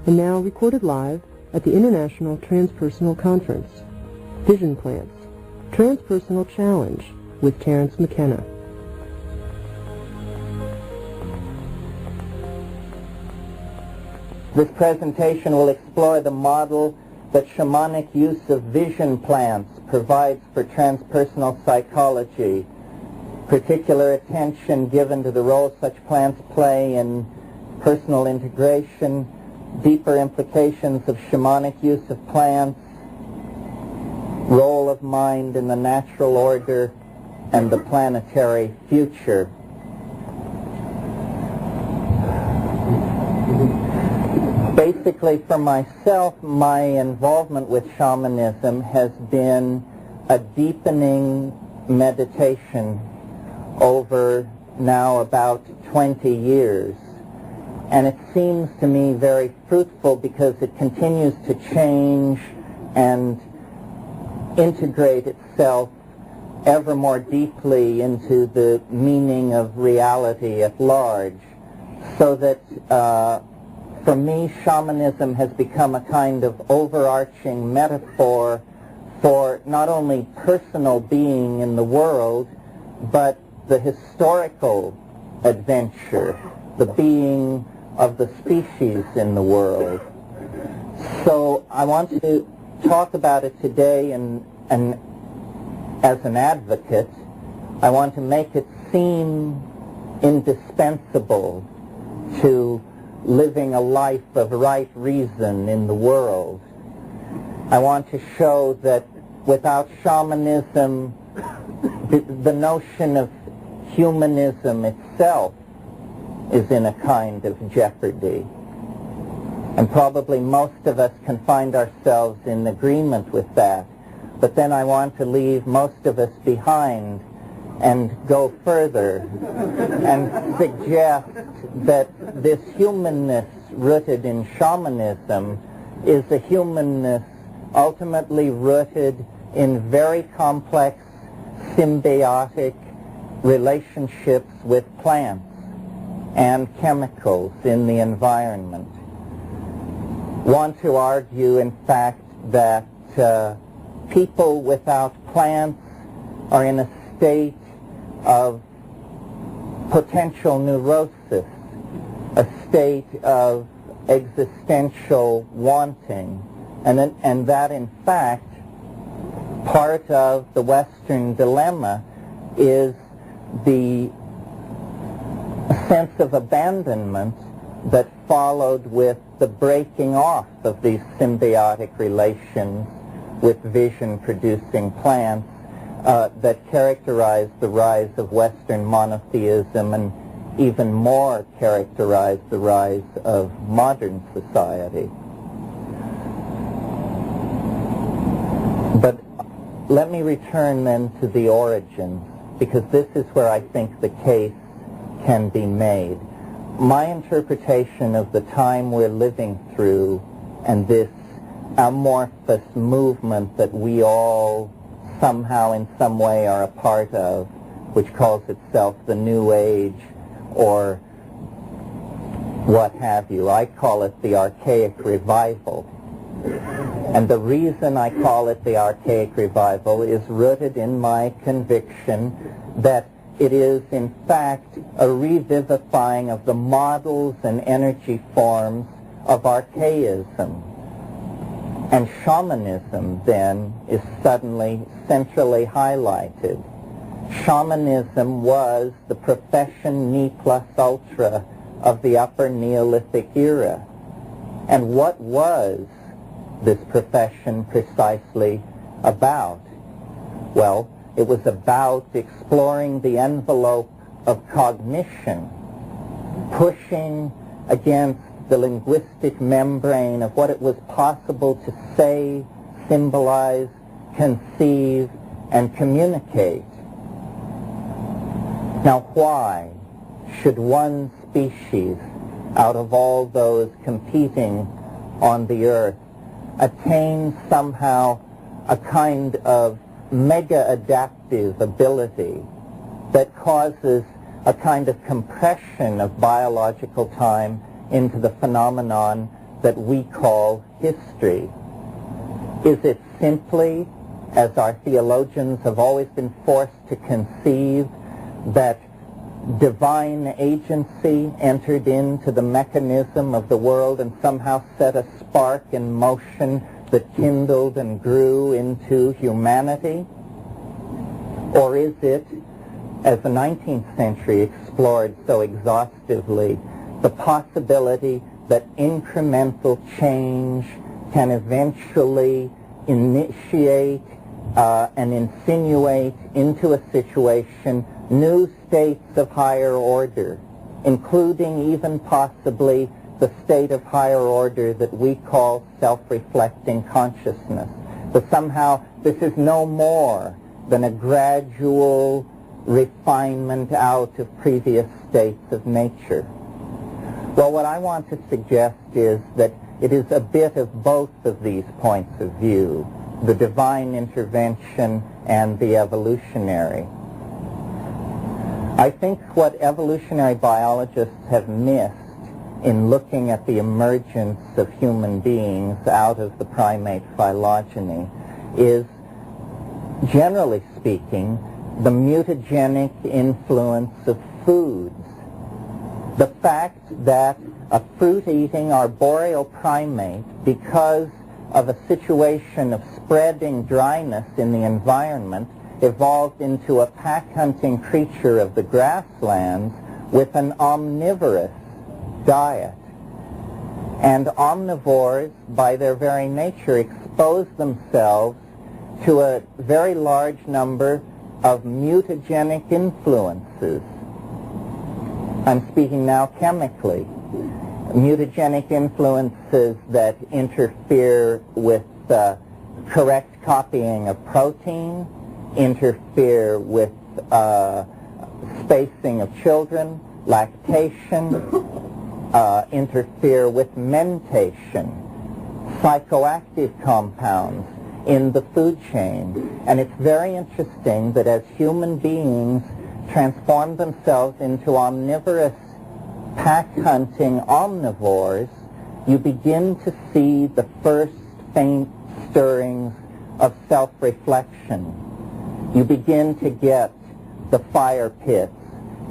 and now recorded live at the International Transpersonal Conference. Vision Plants, Transpersonal Challenge with Terence Mckenna. This presentation will explore the model that shamanic use of vision plants provides for transpersonal psychology, particular attention given to the role such plants play in personal integration, deeper implications of shamanic use of plants, role of mind in the natural order, and the planetary future. Basically, for myself, my involvement with shamanism has been a deepening meditation over now about 20 years. And it seems to me very fruitful because it continues to change and integrate itself ever more deeply into the meaning of reality at large. So that for me, shamanism has become a kind of overarching metaphor for not only personal being in the world, but the historical adventure, the being of the species in the world. So I want to talk about it today, and as an advocate, I want to make it seem indispensable to living a life of right reason in the world. I want to show that without shamanism, the notion of humanism itself is in a kind of jeopardy. And probably most of us can find ourselves in agreement with that. But then I want to leave most of us behind and go further and suggest that this humanness rooted in shamanism is a humanness ultimately rooted in very complex symbiotic relationships with plants and chemicals in the environment. Want to argue, in fact, that people without plants are in a state of potential neurosis, a state of existential wanting, and that in fact part of the Western dilemma is the sense of abandonment that followed with the breaking off of these symbiotic relations with vision-producing plants that characterized the rise of Western monotheism and even more characterized the rise of modern society. But let me return then to the origins, because this is where I think the case can be made. My interpretation of the time we're living through and this amorphous movement that we all somehow in some way are a part of, which calls itself the New Age or what have you. I call it the Archaic Revival. And the reason I call it the Archaic Revival is rooted in my conviction that it is in fact a revivifying of the models and energy forms of archaism. And shamanism, then, is suddenly centrally highlighted. Shamanism was the profession ne plus ultra of the Upper Neolithic era. And what was this profession precisely about? Well, it was about exploring the envelope of cognition, pushing against the linguistic membrane of what it was possible to say, symbolize, conceive, and communicate. Now, why should one species, out of all those competing on the earth, attain somehow a kind of mega-adaptive ability that causes a kind of compression of biological time into the phenomenon that we call history? Is it simply, as our theologians have always been forced to conceive, that divine agency entered into the mechanism of the world and somehow set a spark in motion that kindled and grew into humanity? Or is it, as the 19th century explored so exhaustively, the possibility that incremental change can eventually initiate and insinuate into a situation new states of higher order, including even possibly the state of higher order that we call self-reflecting consciousness? But somehow this is no more than a gradual refinement out of previous states of nature. Well, what I want to suggest is that it is a bit of both of these points of view, the divine intervention and the evolutionary. I think what evolutionary biologists have missed in looking at the emergence of human beings out of the primate phylogeny is, generally speaking, the mutagenic influence of foods. The fact that a fruit-eating arboreal primate, because of a situation of spreading dryness in the environment, evolved into a pack-hunting creature of the grasslands with an omnivorous diet. And omnivores, by their very nature, expose themselves to a very large number of mutagenic influences. I'm speaking now chemically. Mutagenic influences that interfere with correct copying of protein, interfere with spacing of children, lactation, interfere with mentation, psychoactive compounds in the food chain. And it's very interesting that as human beings transform themselves into omnivorous pack-hunting omnivores, you begin to see the first faint stirrings of self-reflection. You begin to get the fire pits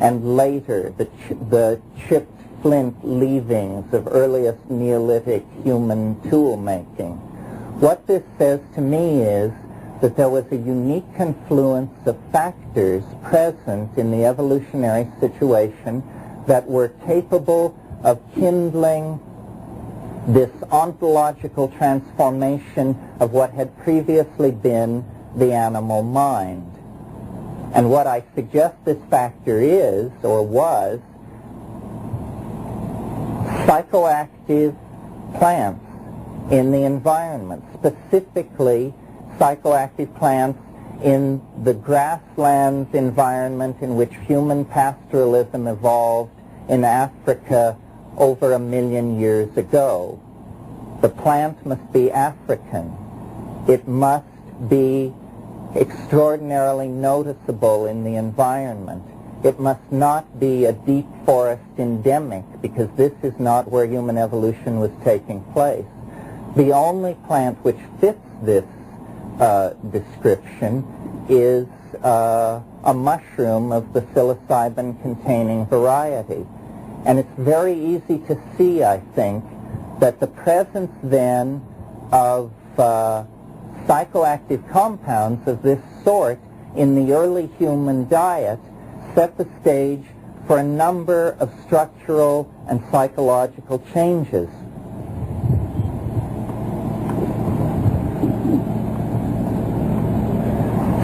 and later the chipped flint leavings of earliest Neolithic human tool making. What this says to me is that there was a unique confluence of factors present in the evolutionary situation that were capable of kindling this ontological transformation of what had previously been the animal mind. And what I suggest this factor is, or was, psychoactive plants in the environment, specifically psychoactive plants in the grasslands environment in which human pastoralism evolved in Africa over 1 million years ago. The plant must be African. It must be extraordinarily noticeable in the environment. It must not be a deep forest endemic, because this is not where human evolution was taking place. The only plant which fits this description is a mushroom of the psilocybin-containing variety. And it's very easy to see, I think, that the presence then of psychoactive compounds of this sort in the early human diet set the stage for a number of structural and psychological changes.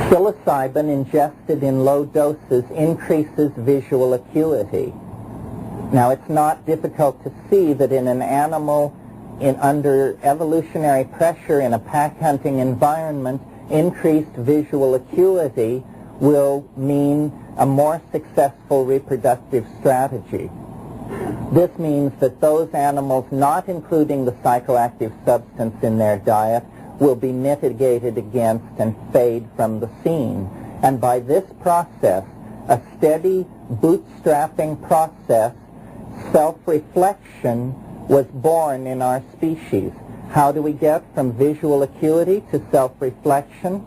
Psilocybin ingested in low doses increases visual acuity. Now, it's not difficult to see that in an animal under evolutionary pressure in a pack-hunting environment, increased visual acuity will mean a more successful reproductive strategy. This means that those animals not including the psychoactive substance in their diet will be mitigated against and fade from the scene. And by this process, a steady bootstrapping process, self-reflection was born in our species. How do we get from visual acuity to self-reflection?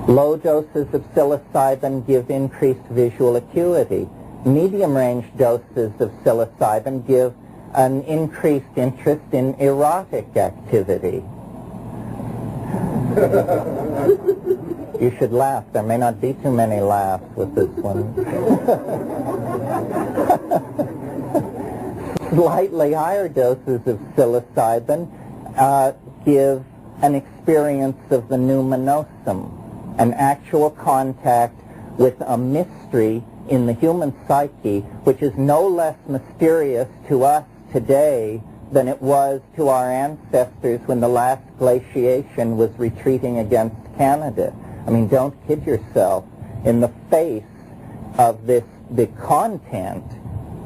Low doses of psilocybin give increased visual acuity. Medium-range doses of psilocybin give an increased interest in erotic activity. You should laugh. There may not be too many laughs with this one. Slightly higher doses of psilocybin give an experience of the numinosum, an actual contact with a mystery in the human psyche, which is no less mysterious to us today than it was to our ancestors when the last glaciation was retreating against Canada. I mean, don't kid yourself. In the face of this, the content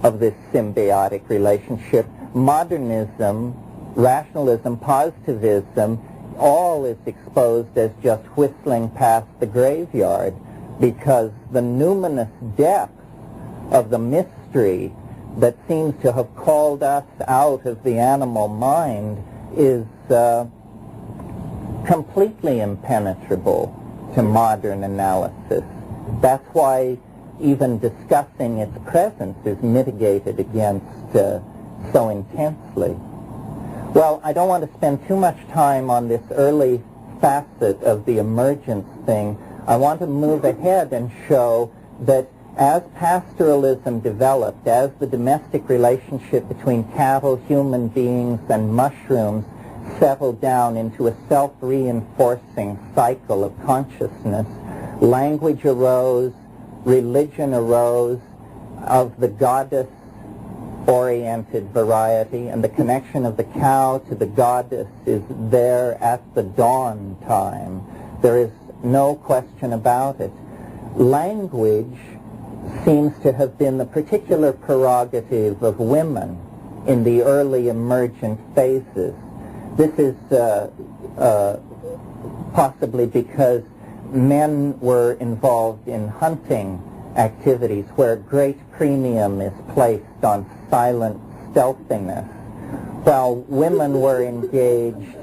of this symbiotic relationship, modernism, rationalism, positivism, all is exposed as just whistling past the graveyard, because the numinous depth of the mystery that seems to have called us out of the animal mind is completely impenetrable to modern analysis. That's why even discussing its presence is mitigated against so intensely. Well, I don't want to spend too much time on this early facet of the emergence thing. I want to move ahead and show that as pastoralism developed, as the domestic relationship between cattle, human beings, and mushrooms settled down into a self-reinforcing cycle of consciousness, language arose, religion arose of the goddess-oriented variety, and the connection of the cow to the goddess is there at the dawn time. There is no question about it. Language seems to have been the particular prerogative of women in the early emergent phases. This is possibly because men were involved in hunting activities where great premium is placed on silent stealthiness, while women were engaged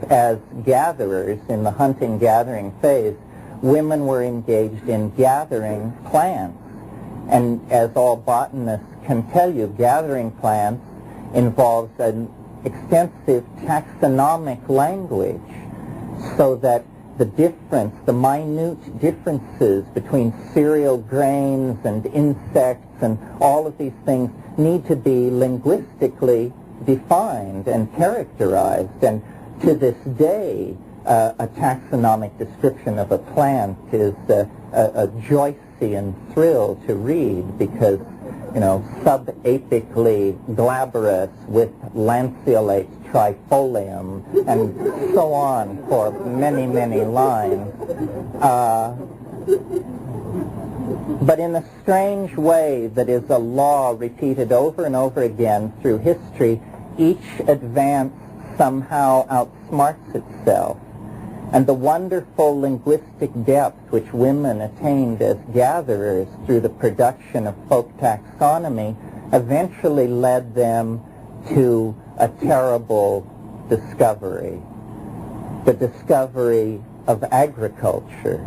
as gatherers in the hunting-gathering phase. Women were engaged in gathering plants. And as all botanists can tell you, gathering plants involves an extensive taxonomic language, so that the difference, the minute differences between cereal grains and insects and all of these things need to be linguistically defined and characterized. And to this day, a taxonomic description of a plant is a Joycean thrill to read, because, you know, subapically glabrous with lanceolate trifolium, and so on for many, many lines. But in a strange way that is a law repeated over and over again through history, each advance somehow outsmarts itself. And the wonderful linguistic depth which women attained as gatherers through the production of folk taxonomy eventually led them to a terrible discovery, the discovery of agriculture,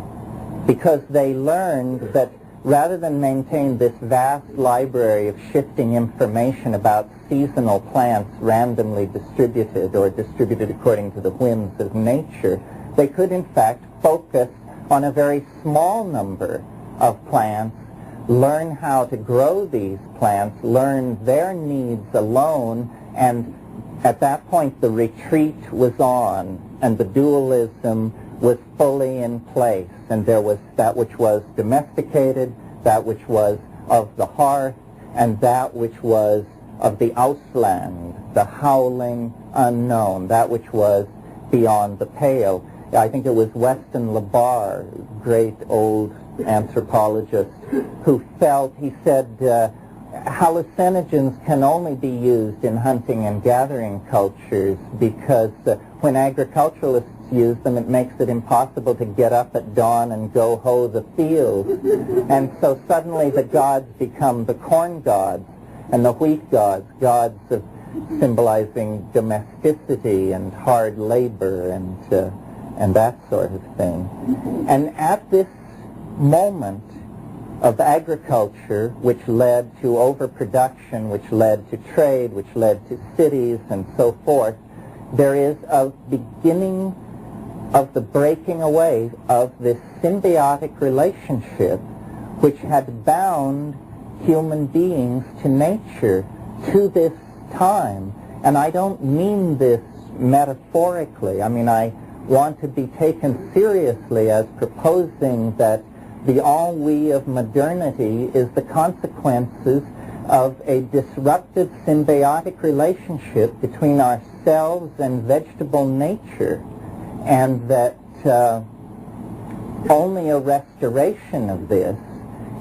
because they learned that rather than maintain this vast library of shifting information about seasonal plants randomly distributed or distributed according to the whims of nature, they could in fact focus on a very small number of plants, learn how to grow these plants, learn their needs alone, and at that point the retreat was on and the dualism was fully in place, and there was that which was domesticated, that which was of the hearth, and that which was of the Ausland, the howling unknown, that which was beyond the pale. I think it was Weston LeBar, great old anthropologist, who felt, he said, hallucinogens can only be used in hunting and gathering cultures because when agriculturalists use them, it makes it impossible to get up at dawn and go hoe the fields. And so suddenly the gods become the corn gods and the wheat gods, gods of symbolizing domesticity and hard labor and that sort of thing. And at this moment of agriculture, which led to overproduction, which led to trade, which led to cities and so forth, there is a beginning of the breaking away of this symbiotic relationship which had bound human beings to nature to this time. And I don't mean this metaphorically. I mean, I want to be taken seriously as proposing that the ennui of modernity is the consequences of a disrupted symbiotic relationship between ourselves and vegetable nature, and that only a restoration of this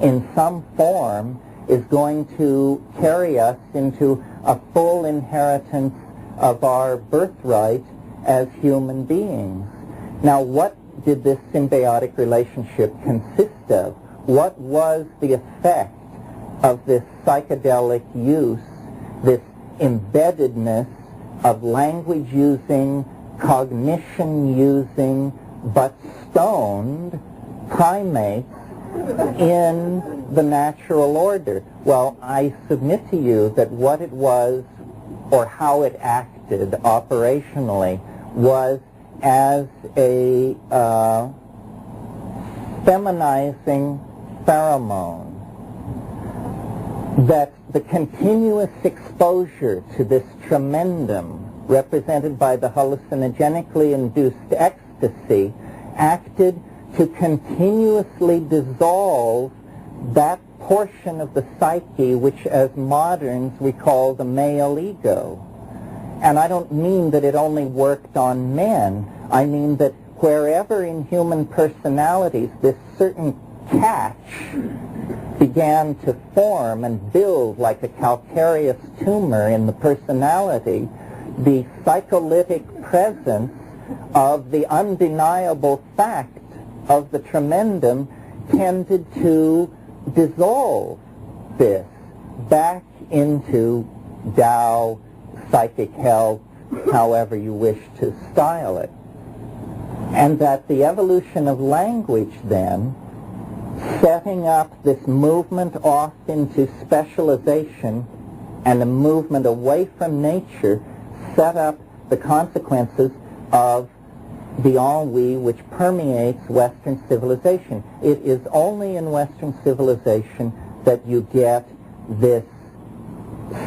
in some form is going to carry us into a full inheritance of our birthright as human beings. Now, what did this symbiotic relationship consist of? What was the effect of this psychedelic use, this embeddedness of language-using, cognition-using, but stoned primates in the natural order? Well, I submit to you that what it was, or how it acted operationally, was as a feminizing pheromone, that the continuous exposure to this tremendum represented by the hallucinogenically induced ecstasy acted to continuously dissolve that portion of the psyche which as moderns we call the male ego. And I don't mean that it only worked on men. I mean that wherever in human personalities this certain catch began to form and build like a calcareous tumor in the personality, the psycholytic presence of the undeniable fact of the tremendum tended to dissolve this back into Tao, psychic health, however you wish to style it. And that the evolution of language then, setting up this movement off into specialization and a movement away from nature, set up the consequences of the ennui which permeates Western civilization. It is only in Western civilization that you get this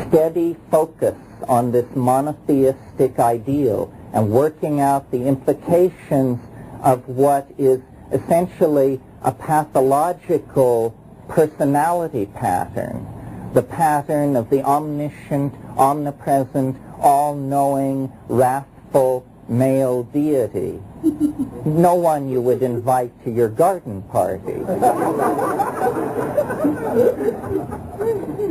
steady focus on this monotheistic ideal and working out the implications of what is essentially a pathological personality pattern, the pattern of the omniscient, omnipresent, all-knowing, wrathful male deity. No one you would invite to your garden party.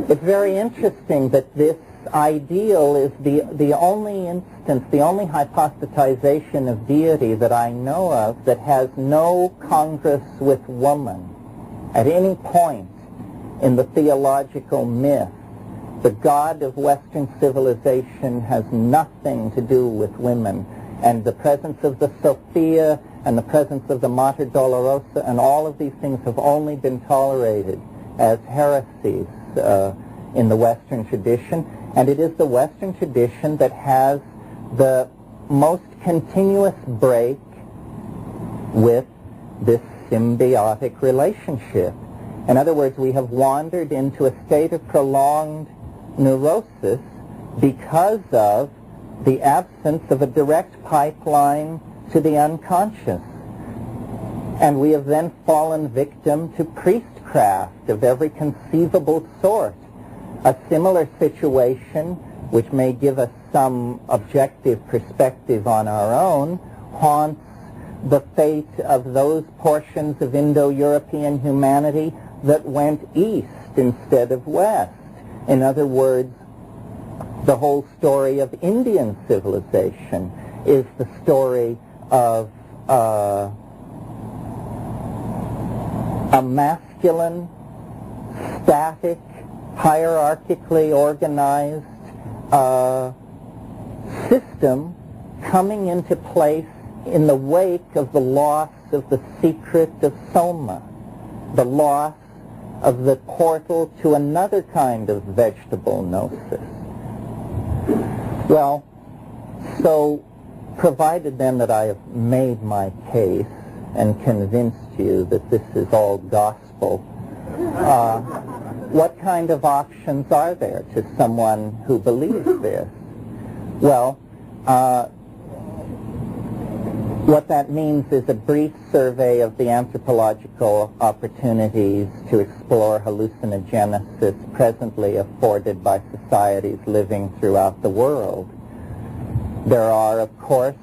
It's very interesting that this ideal is the only instance, the only hypostatization of deity that I know of that has no congress with woman. At any point in the theological myth, the God of Western civilization has nothing to do with women. And the presence of the Sophia and the presence of the Mater Dolorosa and all of these things have only been tolerated as heresies in the Western tradition. And it is the Western tradition that has the most continuous break with this symbiotic relationship. In other words, we have wandered into a state of prolonged neurosis because of the absence of a direct pipeline to the unconscious. And we have then fallen victim to priestcraft of every conceivable sort. A similar situation, which may give us some objective perspective on our own, haunts the fate of those portions of Indo-European humanity that went east instead of west. In other words, the whole story of Indian civilization is the story of a masculine, static, hierarchically organized, system coming into place in the wake of the loss of the secret of soma, the loss of the portal to another kind of vegetable gnosis. Well, so provided then that I have made my case and convinced you that this is all gospel, what kind of options are there to someone who believes this? Well, what that means is a brief survey of the anthropological opportunities to explore hallucinogenesis presently afforded by societies living throughout the world. There are, of course,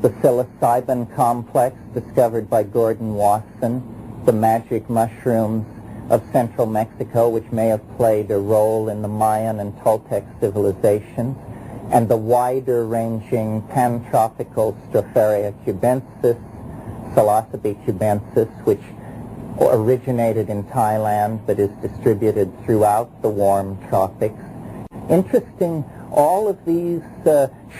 the psilocybin complex discovered by Gordon Wasson, the magic mushrooms of central Mexico, which may have played a role in the Mayan and Toltec civilizations, and the wider-ranging pantropical Stropharia cubensis, Psilocybe cubensis, which originated in Thailand but is distributed throughout the warm tropics. Interesting, all of these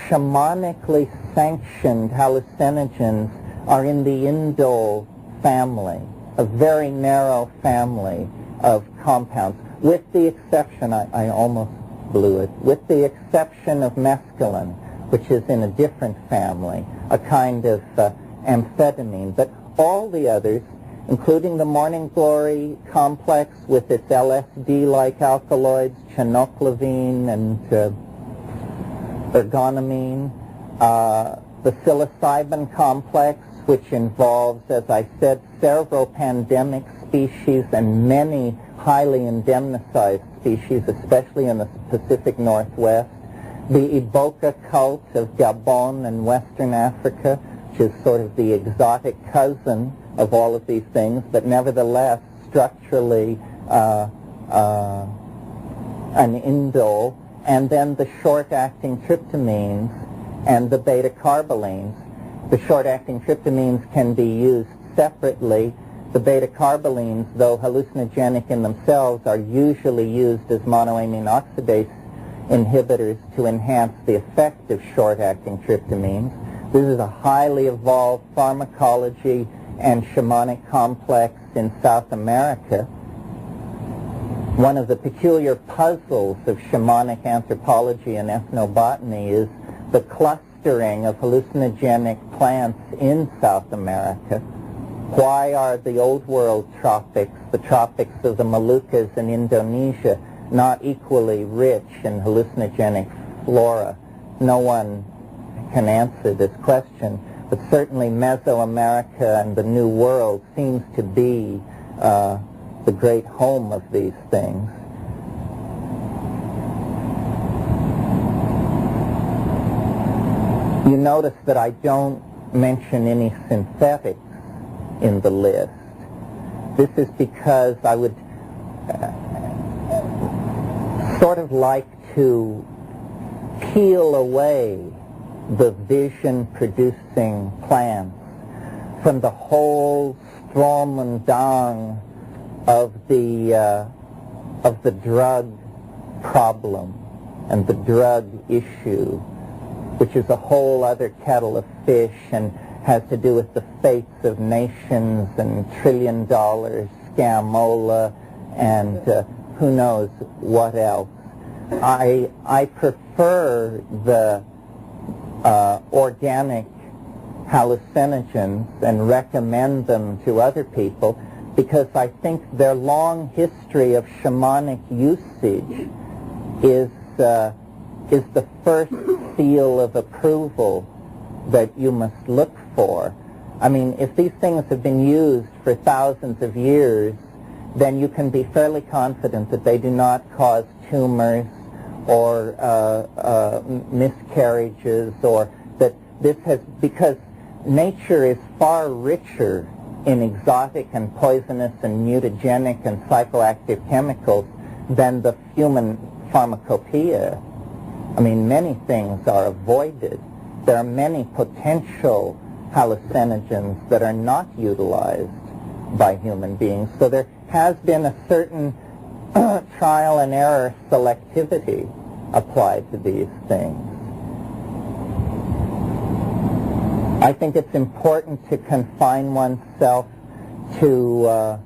shamanically sanctioned hallucinogens are in the indole family, a very narrow family of compounds, with the exception, I almost blew it, with the exception of mescaline, which is in a different family, a kind of amphetamine. But all the others, including the morning glory complex with its LSD-like alkaloids, chenoclavine and ergonomine, the psilocybin complex, which involves, as I said, several pandemic species and many highly indemnized species, especially in the Pacific Northwest, the Iboka cult of Gabon and Western Africa, which is sort of the exotic cousin of all of these things, but nevertheless structurally an indole, and then the short-acting tryptamines and the beta-carbolines. The short-acting tryptamines can be used separately. The beta-carbolines, though hallucinogenic in themselves, are usually used as monoamine oxidase inhibitors to enhance the effect of short-acting tryptamines. This is a highly evolved pharmacology and shamanic complex in South America. One of the peculiar puzzles of shamanic anthropology and ethnobotany is the clustering of hallucinogenic plants in South America. Why are the Old World tropics, the tropics of the Moluccas in Indonesia, not equally rich in hallucinogenic flora? No one can answer this question, but certainly Mesoamerica and the New World seems to be the great home of these things. You notice that I don't mention any synthetics in the list. This is because I would sort of like to peel away the vision-producing plants from the whole Stromendang of the drug problem and the drug issue, which is a whole other kettle of fish and has to do with the fates of nations and trillion-dollar scamola and who knows what else. I prefer the organic hallucinogens and recommend them to other people because I think their long history of shamanic usage is the first seal of approval that you must look for. I mean, if these things have been used for thousands of years, then you can be fairly confident that they do not cause tumors or miscarriages, or that this has, because nature is far richer in exotic and poisonous and mutagenic and psychoactive chemicals than the human pharmacopoeia. I mean, many things are avoided. There are many potential hallucinogens that are not utilized by human beings. So there has been a certain trial and error selectivity apply to these things. I think it's important to confine oneself to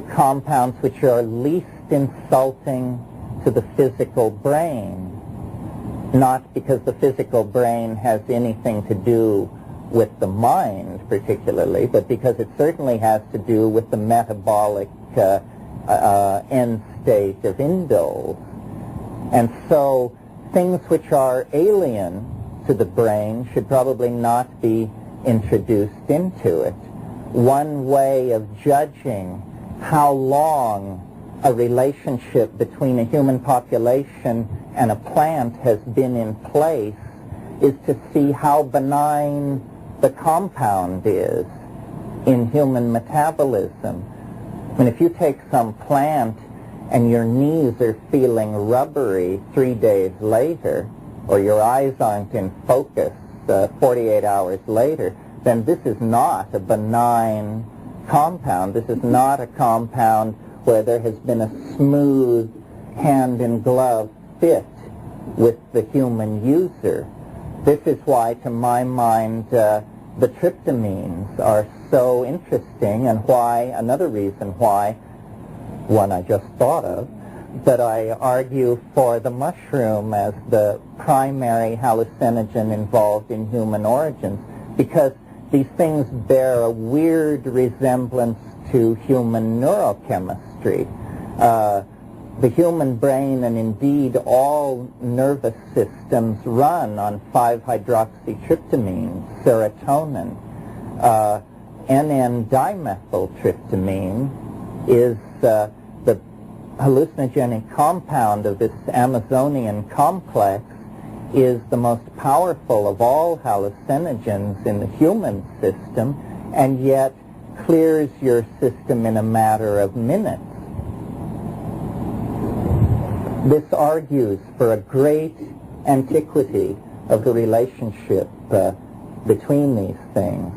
compounds which are least insulting to the physical brain, not because the physical brain has anything to do with the mind particularly, but because it certainly has to do with the metabolic end state of indoles. And so things which are alien to the brain should probably not be introduced into it. One way of judging how long a relationship between a human population and a plant has been in place is to see how benign the compound is in human metabolism. I mean, if you take some plant and your knees are feeling rubbery 3 days later, or your eyes aren't in focus 48 hours later, then this is not a benign compound. This is not a compound where there has been a smooth hand-in-glove fit with the human user. This is why, to my mind, the tryptamines are so interesting, and why, another reason why, one I just thought of, that I argue for the mushroom as the primary hallucinogen involved in human origins, because these things bear a weird resemblance to human neurochemistry. The human brain, and indeed all nervous systems, run on 5-hydroxytryptamine, serotonin. N,N-dimethyltryptamine is the hallucinogenic compound of this Amazonian complex, is the most powerful of all hallucinogens in the human system, and yet clears your system in a matter of minutes. This argues for a great antiquity of the relationship between these things.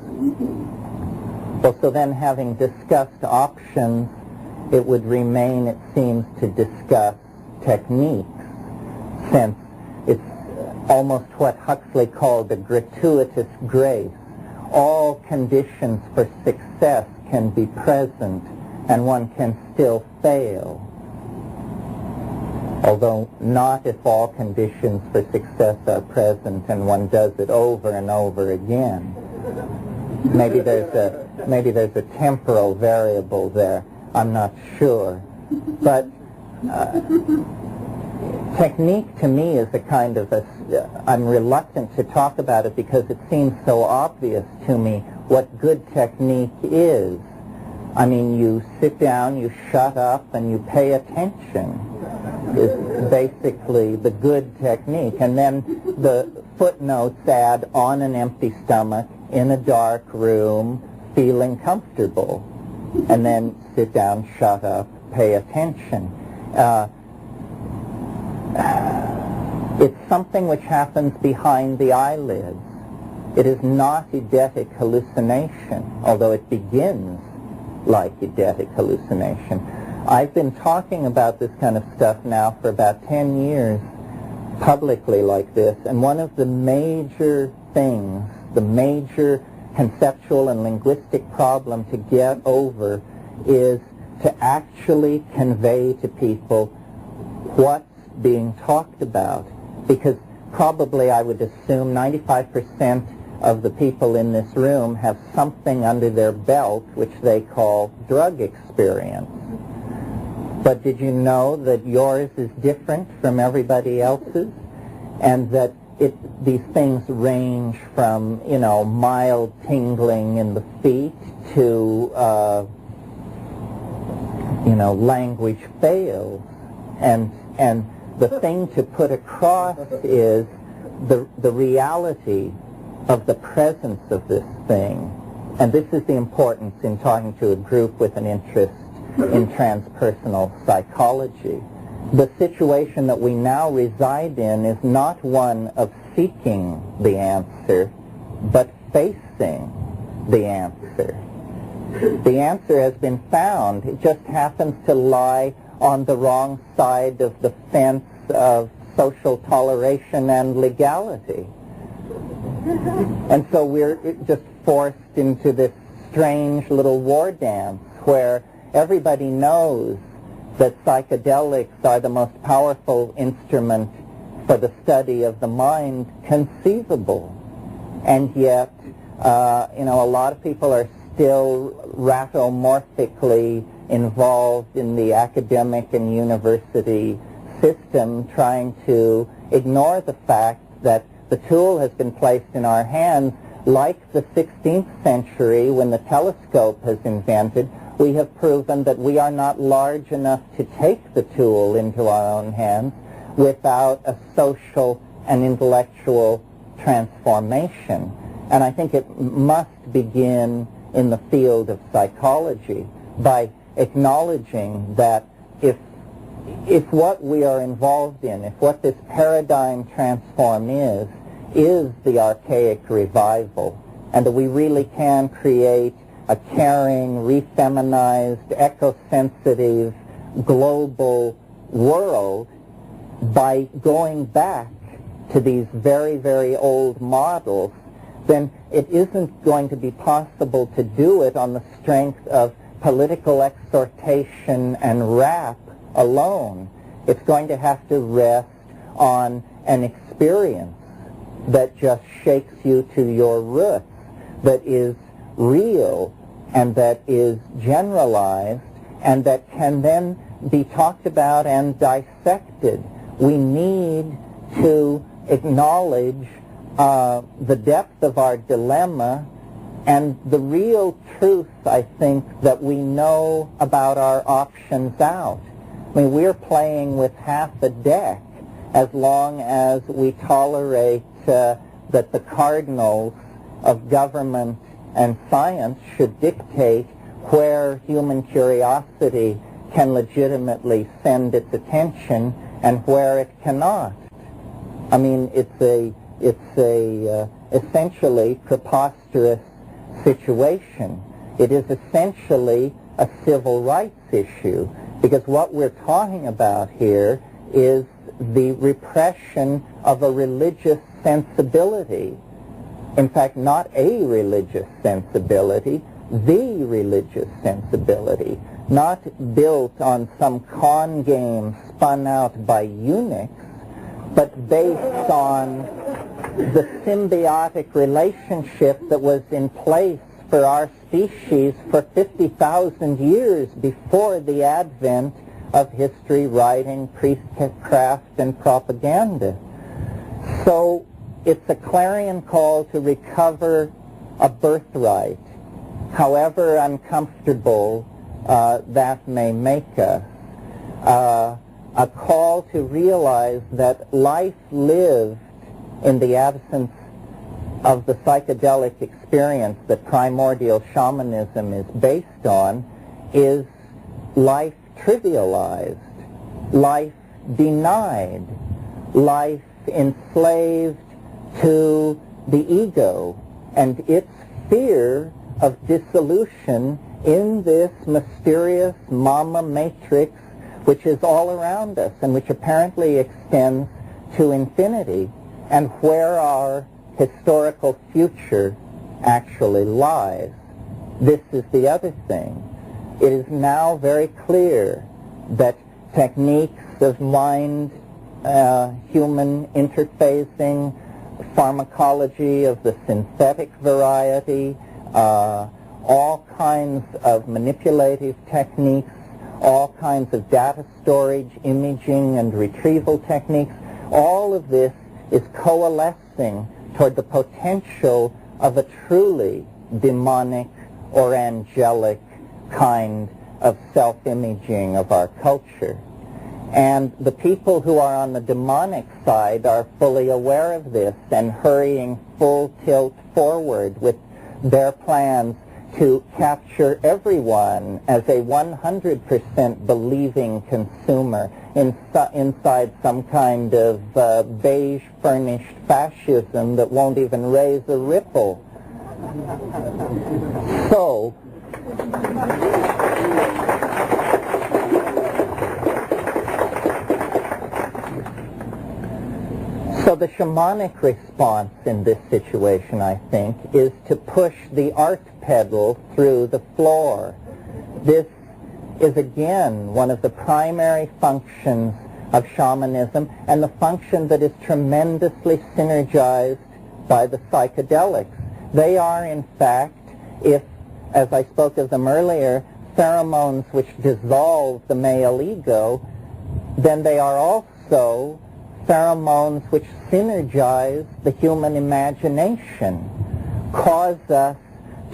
Well, so then, having discussed options, it would remain, it seems, to discuss techniques, since it's almost what Huxley called a gratuitous grace. All conditions for success can be present, and one can still fail. Although not if all conditions for success are present and one does it over and over again. Maybe there's a temporal variable there. I'm not sure. But technique to me is a kind of I'm reluctant to talk about it because it seems so obvious to me what good technique is. I mean, you sit down, you shut up, and you pay attention is basically the good technique. And then the footnotes add, on an empty stomach, in a dark room, feeling comfortable. And then sit down, shut up, pay attention. It's something which happens behind the eyelids. It is not eidetic hallucination, although it begins like eidetic hallucination. I've been talking about this kind of stuff now for about 10 years, publicly like this, and one of the major things, the major conceptual and linguistic problem to get over is to actually convey to people what's being talked about. Because probably I would assume 95% of the people in this room have something under their belt which they call drug experience. But did you know that yours is different from everybody else's? And that these things range from, mild tingling in the feet to, language fails. And the thing to put across is the reality of the presence of this thing. And this is the importance in talking to a group with an interest in transpersonal psychology. The situation that we now reside in is not one of seeking the answer, but facing the answer. The answer has been found. It just happens to lie on the wrong side of the fence of social toleration and legality. And so we're just forced into this strange little war dance where everybody knows that psychedelics are the most powerful instrument for the study of the mind conceivable. And yet, a lot of people are still ratomorphically involved in the academic and university system, trying to ignore the fact that the tool has been placed in our hands like the 16th century when the telescope has invented. We have proven that we are not large enough to take the tool into our own hands without a social and intellectual transformation. And I think it must begin in the field of psychology by acknowledging that if what we are involved in, if what this paradigm transform is the archaic revival, and that we really can create a caring, refeminized, eco-sensitive, global world by going back to these very, very old models, then it isn't going to be possible to do it on the strength of political exhortation and rap alone. It's going to have to rest on an experience that just shakes you to your roots, that is real and that is generalized and that can then be talked about and dissected. We need to acknowledge the depth of our dilemma and the real truth, I think, that we know about our options out. I mean, we're playing with half a deck as long as we tolerate that the cardinals of government and science should dictate where human curiosity can legitimately send its attention and where it cannot. I mean, it's a essentially preposterous situation. It is essentially a civil rights issue, because what we're talking about here is the repression of a religious sensibility. In fact, not a religious sensibility, the religious sensibility, not built on some con game spun out by eunuchs, but based on the symbiotic relationship that was in place for our species for 50,000 years before the advent of history, writing, priestcraft, and propaganda. So it's a clarion call to recover a birthright, however uncomfortable that may make us. A call to realize that life lived in the absence of the psychedelic experience that primordial shamanism is based on is life trivialized, life denied, life enslaved to the ego and its fear of dissolution in this mysterious mama matrix which is all around us and which apparently extends to infinity, and where our historical future actually lies. This is the other thing. It is now very clear that techniques of mind-human interfacing, pharmacology of the synthetic variety, all kinds of manipulative techniques, all kinds of data storage, imaging, and retrieval techniques, all of this is coalescing toward the potential of a truly demonic or angelic kind of self-imaging of our culture. And the people who are on the demonic side are fully aware of this and hurrying full tilt forward with their plans to capture everyone as a 100% believing consumer inside some kind of beige-furnished fascism that won't even raise a ripple. So, the shamanic response in this situation, I think, is to push the art pedal through the floor. This is, again, one of the primary functions of shamanism, and the function that is tremendously synergized by the psychedelics. They are, in fact, if, as I spoke of them earlier, pheromones which dissolve the male ego, then they are also pheromones which synergize the human imagination, cause us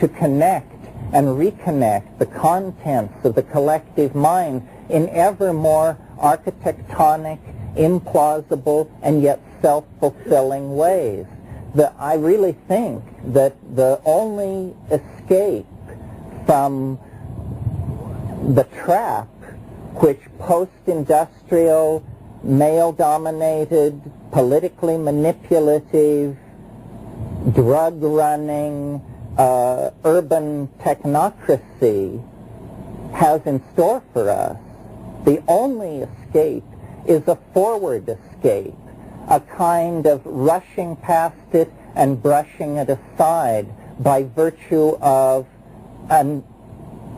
to connect and reconnect the contents of the collective mind in ever more architectonic, implausible, and yet self-fulfilling ways. I really think that the only escape from the trap which post-industrial, male-dominated, politically manipulative, drug-running, urban technocracy has in store for us, the only escape is a forward escape, a kind of rushing past it and brushing it aside by virtue of an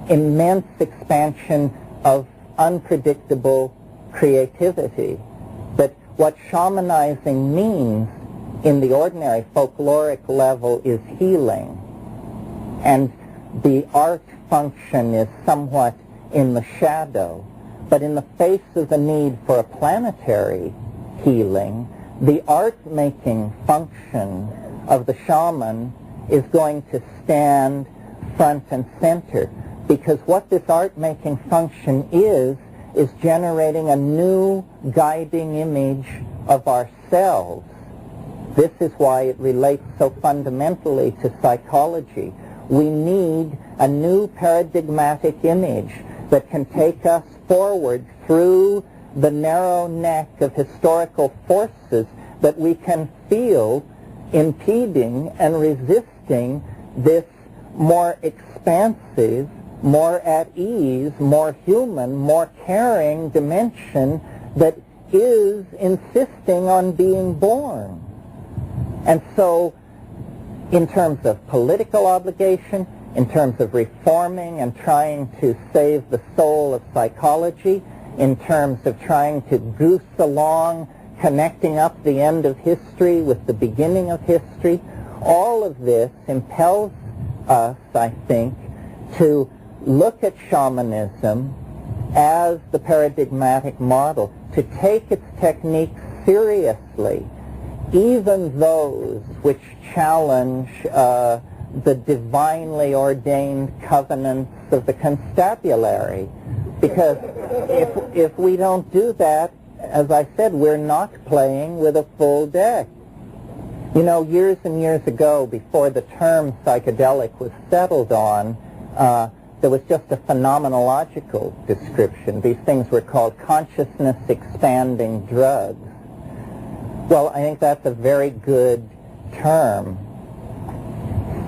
immense expansion of unpredictable creativity. But what shamanizing means in the ordinary folkloric level is healing, and the art function is somewhat in the shadow. But in the face of the need for a planetary healing, the art-making function of the shaman is going to stand front and center, because what this art-making function is generating a new guiding image of ourselves. This is why it relates so fundamentally to psychology. We need a new paradigmatic image that can take us forward through the narrow neck of historical forces that we can feel impeding and resisting this more expansive, more at ease, more human, more caring dimension that is insisting on being born. And so, in terms of political obligation, in terms of reforming and trying to save the soul of psychology, in terms of trying to goose along, connecting up the end of history with the beginning of history, all of this impels us, I think, to look at shamanism as the paradigmatic model, to take its techniques seriously, even those which challenge the divinely ordained covenants of the constabulary. Because if we don't do that, as I said, we're not playing with a full deck. You know, years and years ago, before the term psychedelic was settled on, there was just a phenomenological description. These things were called consciousness-expanding drugs. Well, I think that's a very good term.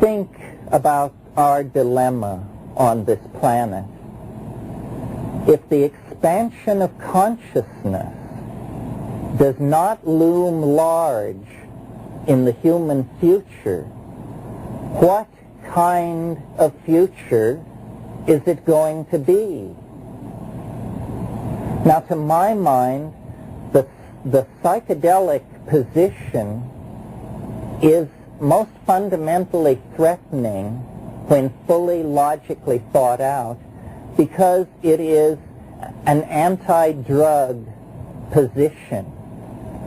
Think about our dilemma on this planet. If the expansion of consciousness does not loom large in the human future, what kind of future is it going to be? Now, to my mind, the psychedelic position is most fundamentally threatening when fully logically thought out, because it is an anti-drug position.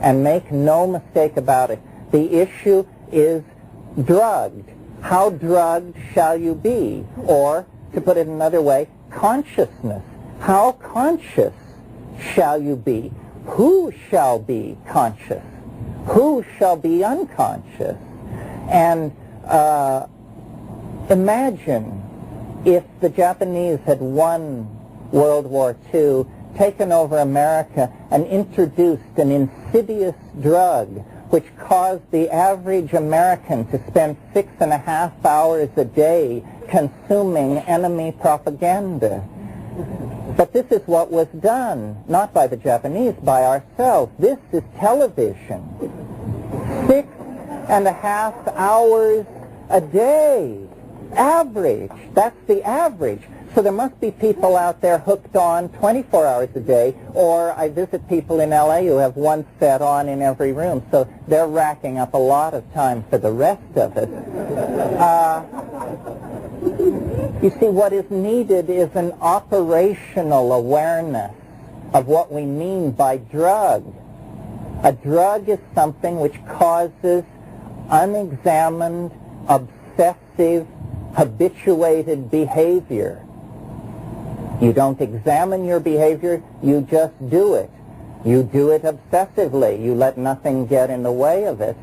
And make no mistake about it, the issue is drugged. How drugged shall you be? Or, to put it another way, consciousness. How conscious shall you be? Who shall be conscious? Who shall be unconscious? And imagine if the Japanese had won World War II, taken over America, and introduced an insidious drug which caused the average American to spend 6.5 hours a day consuming enemy propaganda. But this is what was done, not by the Japanese, by ourselves. This is television. 6.5 hours a day. Average. That's the average. So there must be people out there hooked on 24 hours a day, or I visit people in LA who have one set on in every room, so they're racking up a lot of time for the rest of it. You see, what is needed is an operational awareness of what we mean by drug. A drug is something which causes unexamined, obsessive, habituated behavior. You don't examine your behavior, you just do it. You do it obsessively. You let nothing get in the way of it.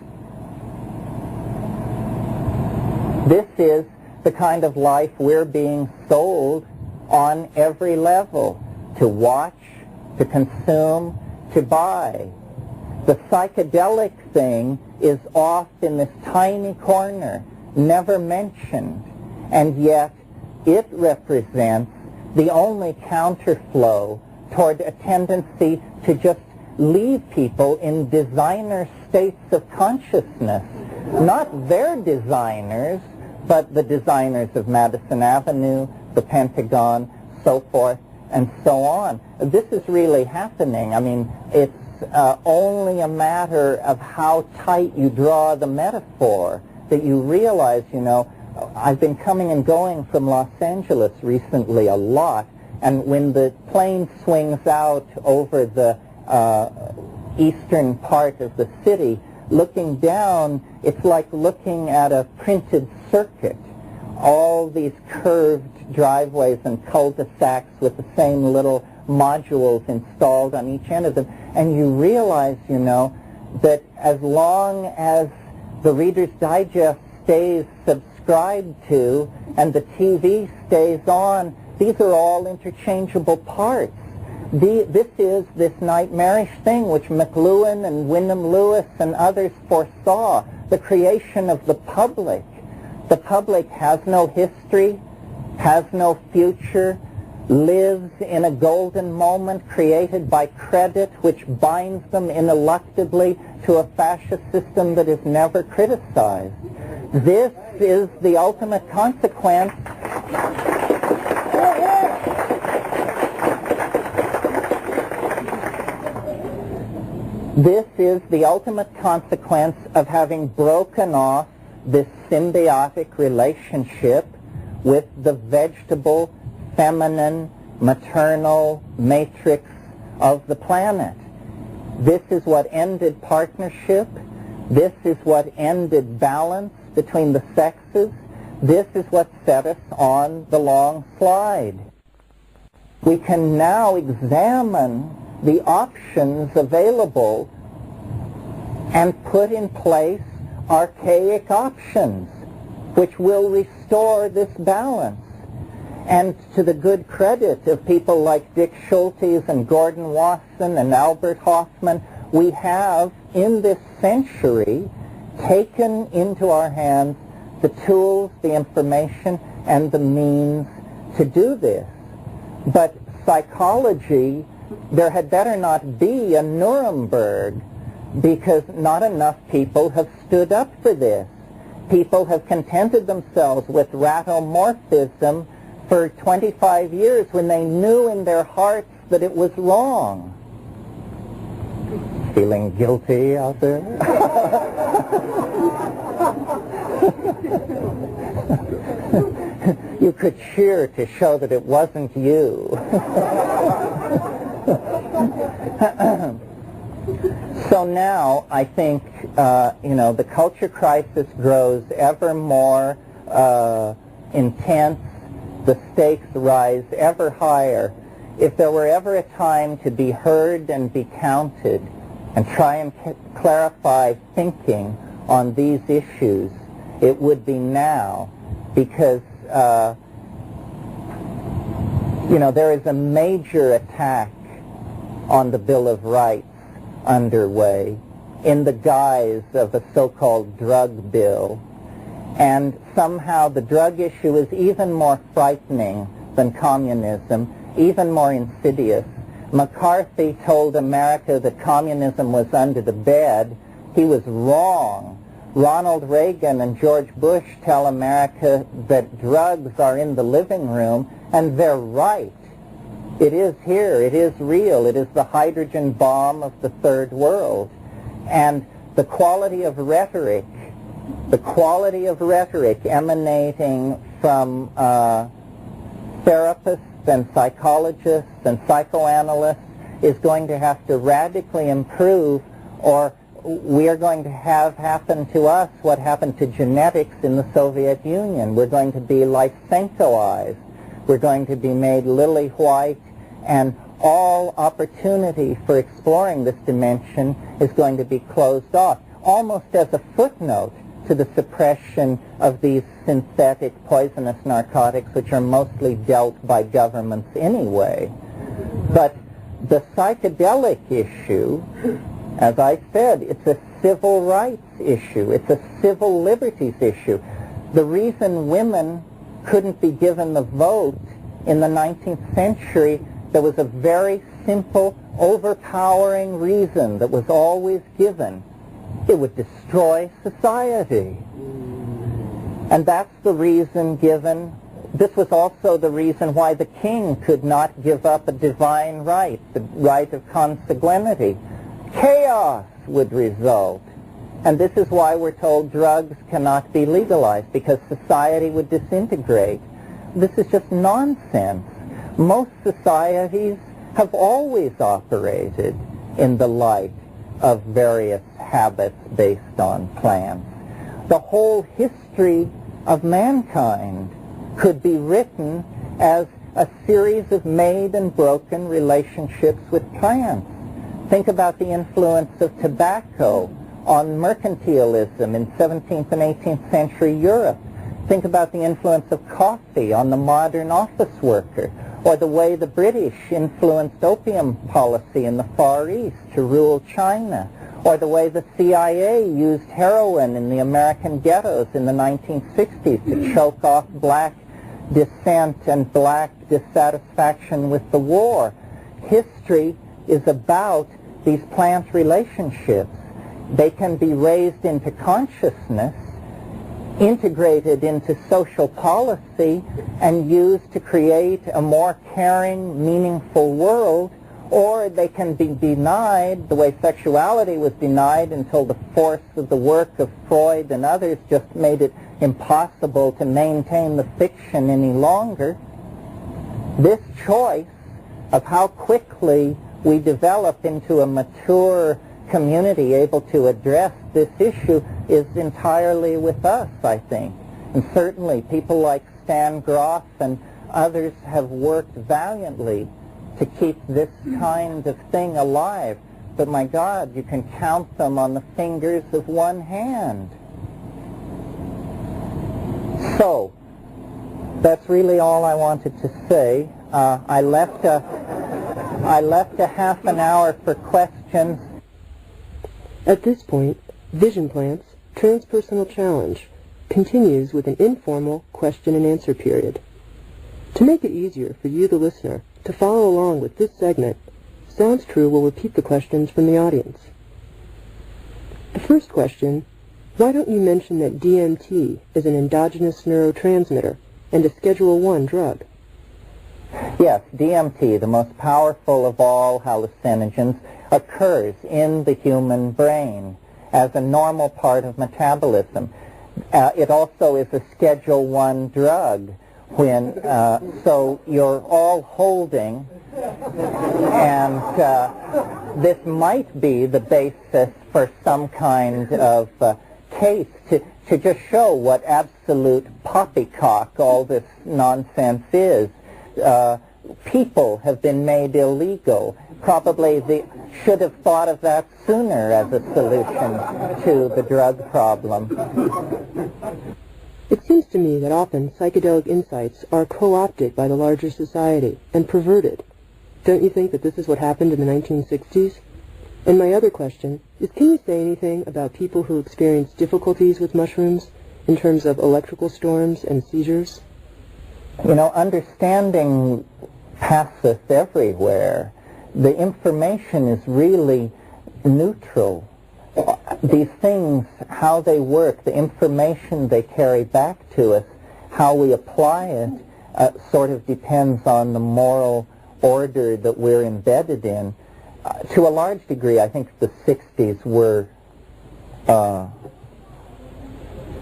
This is the kind of life we're being sold on every level. To watch, to consume, to buy. The psychedelic thing is off in this tiny corner, never mentioned, and yet it represents the only counterflow toward a tendency to just leave people in designer states of consciousness. Not their designers, but the designers of Madison Avenue, the Pentagon, so forth, and so on. This is really happening. I mean, it's only a matter of how tight you draw the metaphor that you realize, you know, I've been coming and going from Los Angeles recently a lot, and when the plane swings out over the eastern part of the city, looking down, it's like looking at a printed circuit. All these curved driveways and cul-de-sacs with the same little modules installed on each end of them, and you realize, you know, that as long as the Reader's Digest stays subscribed to and the TV stays on, these are all interchangeable parts. This is this nightmarish thing which McLuhan and Wyndham Lewis and others foresaw, the creation of the public. The public has no history, has no future, lives in a golden moment created by credit which binds them ineluctably to a fascist system that is never criticized. This is the ultimate consequence. This is the ultimate consequence of having broken off this symbiotic relationship with the vegetable, feminine, maternal matrix of the planet. This is what ended partnership. This is what ended balance between the sexes. This is what set us on the long slide. We can now examine the options available and put in place archaic options which will restore this balance. And to the good credit of people like Dick Schultes and Gordon Wasson and Albert Hoffman, we have in this century taken into our hands the tools, the information, and the means to do this. But psychology, there had better not be a Nuremberg, because not enough people have stood up for this. People have contented themselves with ratomorphism for 25 years when they knew in their hearts that it was wrong. Feeling guilty out there? You could cheer to show that it wasn't you. So now I think, the culture crisis grows ever more intense. The stakes rise ever higher. If there were ever a time to be heard and be counted and try and clarify thinking on these issues, it would be now, because there is a major attack on the Bill of Rights underway in the guise of a so-called drug bill. And somehow the drug issue is even more frightening than communism, even more insidious. McCarthy told America that communism was under the bed, he was wrong. Ronald Reagan and George Bush tell America that drugs are in the living room, and they're right. It is here. It is real. It is the hydrogen bomb of the third world. And the quality of rhetoric emanating from therapists and psychologists and psychoanalysts is going to have to radically improve, or we are going to have happen to us what happened to genetics in the Soviet Union. We're going to be Lysenkoized. We're going to be made lily white, and all opportunity for exploring this dimension is going to be closed off, almost as a footnote to the suppression of these synthetic poisonous narcotics, which are mostly dealt by governments anyway. But the psychedelic issue, as I said, it's a civil rights issue. It's a civil liberties issue. The reason women couldn't be given the vote in the 19th century, there was a very simple, overpowering reason that was always given. It would destroy society. And that's the reason given. This was also the reason why the king could not give up a divine right, the right of consanguinity. Chaos would result. And this is why we're told drugs cannot be legalized, because society would disintegrate. This is just nonsense. Most societies have always operated in the light of various habits based on plants. The whole history of mankind could be written as a series of made and broken relationships with plants. Think about the influence of tobacco on mercantilism in 17th and 18th century Europe. Think about the influence of coffee on the modern office worker, or the way the British influenced opium policy in the Far East to rule China, or the way the CIA used heroin in the American ghettos in the 1960s to choke off black dissent and black dissatisfaction with the war. History is about these plant relationships. They can be raised into consciousness, integrated into social policy, and used to create a more caring, meaningful world, or they can be denied the way sexuality was denied until the force of the work of Freud and others just made it impossible to maintain the fiction any longer. This choice of how quickly we develop into a mature community able to address this issue is entirely with us, I think. And certainly people like Stan Groff and others have worked valiantly to keep this kind of thing alive. But my God, you can count them on the fingers of one hand. So, that's really all I wanted to say. I left a half an hour for questions. At this point, Vision Plant's Transpersonal Challenge continues with an informal question and answer period. To make it easier for you, the listener, to follow along with this segment, Sounds True will repeat the questions from the audience. The first question: why don't you mention that DMT is an endogenous neurotransmitter and a Schedule I drug? Yes, DMT, the most powerful of all hallucinogens, occurs in the human brain as a normal part of metabolism. It also is a Schedule I drug. So you're all holding, and this might be the basis for some kind of case to just show what absolute poppycock all this nonsense is. People have been made illegal. Probably they should have thought of that sooner as a solution to the drug problem. It seems to me that often psychedelic insights are co-opted by the larger society and perverted. Don't you think that this is what happened in the 1960s? And my other question is, can you say anything about people who experience difficulties with mushrooms in terms of electrical storms and seizures? You know, understanding passeth everywhere. The information is really neutral. these things, how they work, the information they carry back to us, how we apply it, sort of depends on the moral order that we're embedded in. To a large degree, I think the 60s were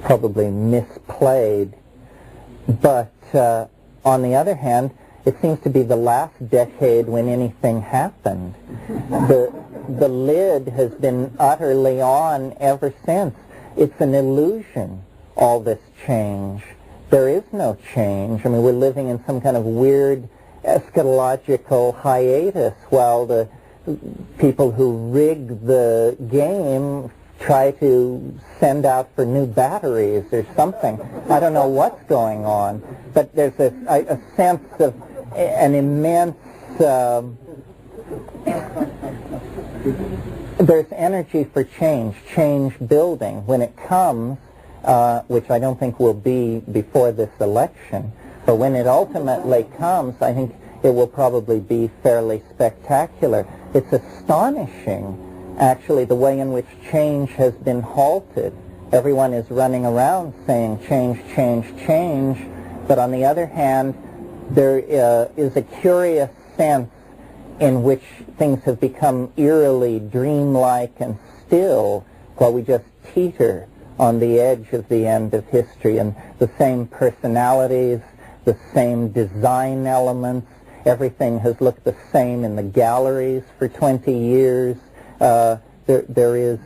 probably misplayed, but on the other hand, it seems to be the last decade when anything happened. The lid has been utterly on ever since. It's an illusion, all this change. There is no change. I mean, we're living in some kind of weird eschatological hiatus while the people who rig the game try to send out for new batteries or something. I don't know what's going on, but there's a sense of an immense there's energy for change building. When it comes, which I don't think will be before this election, but when it ultimately comes, I think it will probably be fairly spectacular. It's astonishing, actually, the way in which change has been halted. Everyone is running around saying change, change, change, but on the other hand, there is a curious sense in which things have become eerily dreamlike and still while we just teeter on the edge of the end of history, and the same personalities, the same design elements, everything has looked the same in the galleries for 20 years. There is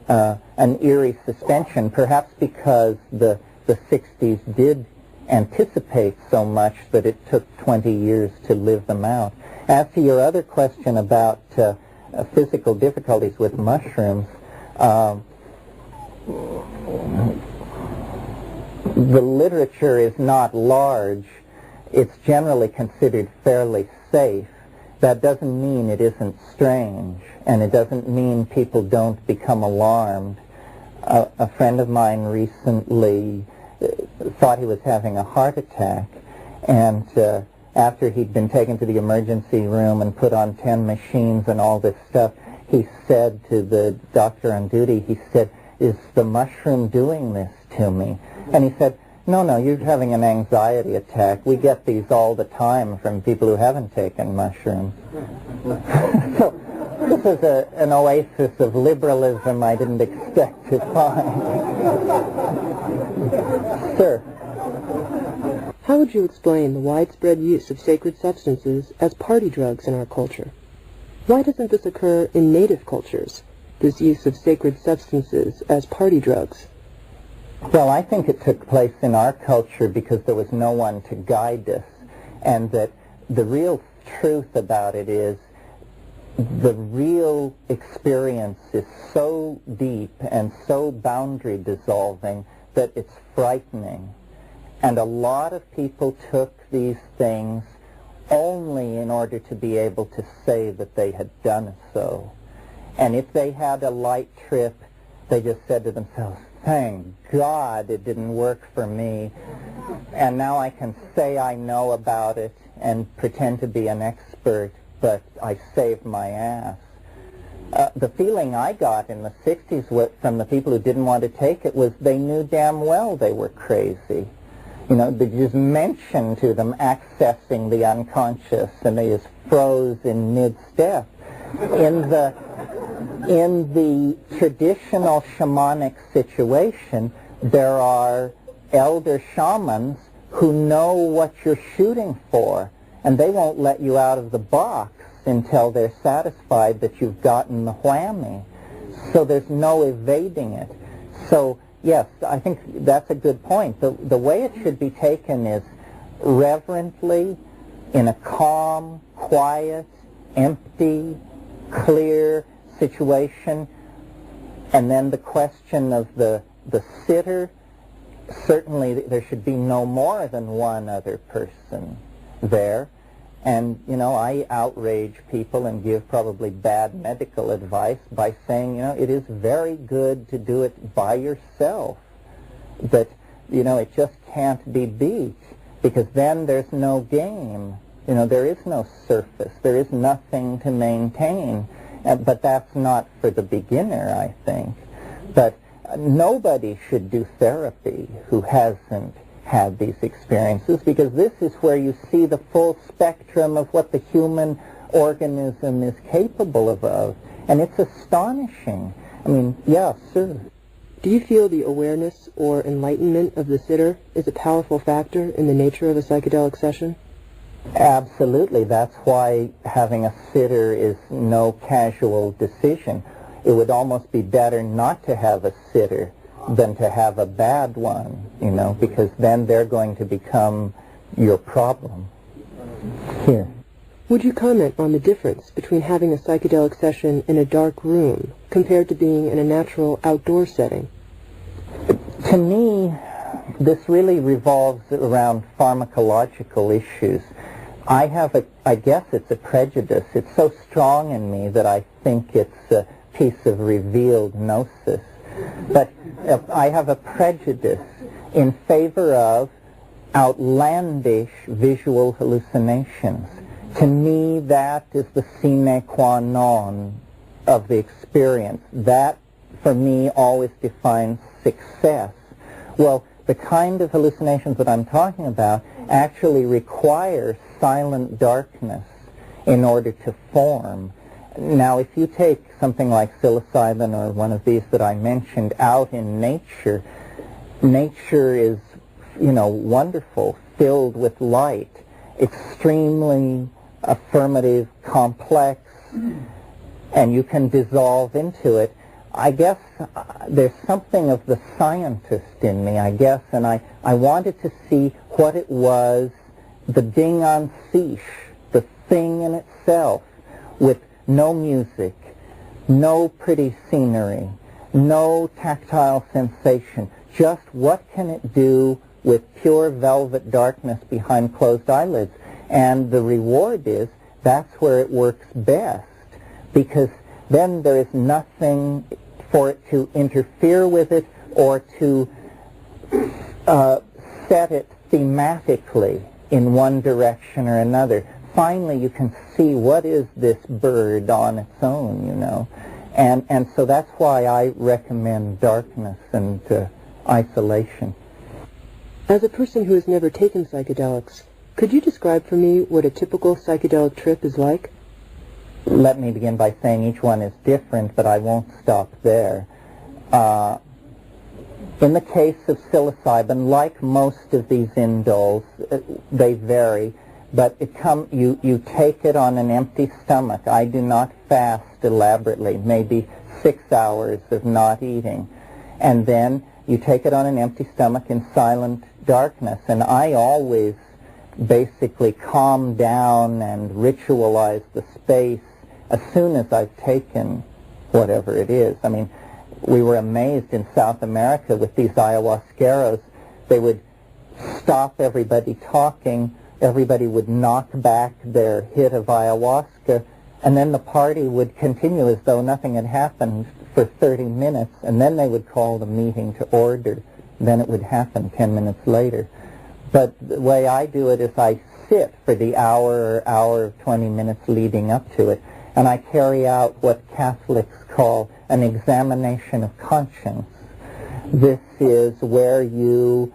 an eerie suspension, perhaps because the 60s did anticipate so much that it took 20 years to live them out. As to your other question about physical difficulties with mushrooms, the literature is not large. It's generally considered fairly safe. That doesn't mean it isn't strange, and it doesn't mean people don't become alarmed. A friend of mine recently thought he was having a heart attack, and after he'd been taken to the emergency room and put on 10 machines and all this stuff, he said to the doctor on duty, he said, "Is the mushroom doing this to me?" And he said, No, you're having an anxiety attack. We get these all the time from people who haven't taken mushrooms." So this is an oasis of liberalism I didn't expect to find. Sir? How would you explain the widespread use of sacred substances as party drugs in our culture? Why doesn't this occur in native cultures, this use of sacred substances as party drugs? Well, I think it took place in our culture because there was no one to guide us, and that the real truth about it is the real experience is so deep and so boundary dissolving that it's frightening. And a lot of people took these things only in order to be able to say that they had done so. And if they had a light trip, they just said to themselves, "Thank God it didn't work for me, and now I can say I know about it and pretend to be an expert, but I saved my ass." The feeling I got in the 60s from the people who didn't want to take it was they knew damn well they were crazy. You know, they just mentioned to them accessing the unconscious, and they just froze in mid-step. In the traditional shamanic situation, there are elder shamans who know what you're shooting for, and they won't let you out of the box until they're satisfied that you've gotten the whammy. So there's no evading it. So, yes, I think that's a good point. The way it should be taken is reverently, in a calm, quiet, empty, clear situation, and then the question of the sitter, certainly there should be no more than one other person there. And, you know, I outrage people and give probably bad medical advice by saying, you know, it is very good to do it by yourself, but, you know, it just can't be beat, because then there's no game. You know, there is no surface. There is nothing to maintain. But that's not for the beginner, I think. But nobody should do therapy who hasn't had these experiences, because this is where you see the full spectrum of what the human organism is capable of. And it's astonishing. I mean, yeah, sure. Do you feel the awareness or enlightenment of the sitter is a powerful factor in the nature of a psychedelic session? Absolutely. That's why having a sitter is no casual decision. It would almost be better not to have a sitter than to have a bad one, you know, because then they're going to become your problem. Here. Would you comment on the difference between having a psychedelic session in a dark room compared to being in a natural outdoor setting? To me, this really revolves around pharmacological issues. I guess it's a prejudice. It's so strong in me that I think it's a piece of revealed gnosis. But I have a prejudice in favor of outlandish visual hallucinations. To me, that is the sine qua non of the experience. That, for me, always defines success. Well, the kind of hallucinations that I'm talking about actually require silent darkness in order to form. Now, if you take something like psilocybin or one of these that I mentioned out in nature, nature is, you know, wonderful, filled with light, extremely affirmative, complex, and you can dissolve into it. I guess there's something of the scientist in me, I guess, and I wanted to see what it was, the ding en fiche, the thing in itself, with no music, no pretty scenery, no tactile sensation. Just what can it do with pure velvet darkness behind closed eyelids? And the reward is that's where it works best, because then there is nothing for it to interfere with it or to set it thematically in one direction or another. Finally, you can see what is this bird on its own, you know. And so that's why I recommend darkness and isolation. As a person who has never taken psychedelics, could you describe for me what a typical psychedelic trip is like? Let me begin by saying each one is different, but I won't stop there. In the case of psilocybin, like most of these indoles, they vary, but you take it on an empty stomach. I do not fast elaborately, maybe 6 hours of not eating. And then you take it on an empty stomach in silent darkness. And I always basically calm down and ritualize the space as soon as I've taken whatever it is. I mean, we were amazed in South America with these ayahuasqueros. They would stop everybody talking, everybody would knock back their hit of ayahuasca, and then the party would continue as though nothing had happened for 30 minutes, and then they would call the meeting to order. Then it would happen 10 minutes later. But the way I do it is I sit for the hour or hour of 20 minutes leading up to it, and I carry out what Catholics call an examination of conscience. This is where you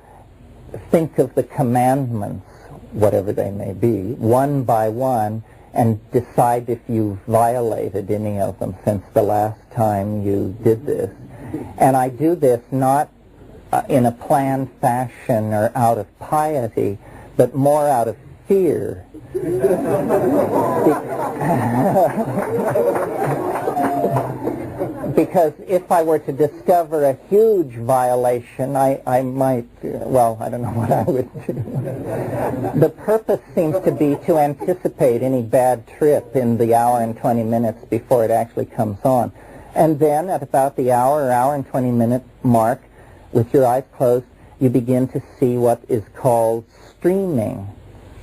think of the commandments, whatever they may be, one by one, and decide if you've violated any of them since the last time you did this. And I do this not in a planned fashion or out of piety, but more out of fear. Because if I were to discover a huge violation, I might, well, I don't know what I would do. The purpose seems to be to anticipate any bad trip in the hour and 20 minutes before it actually comes on. And then at about the hour and 20 minute mark, with your eyes closed, you begin to see what is called streaming,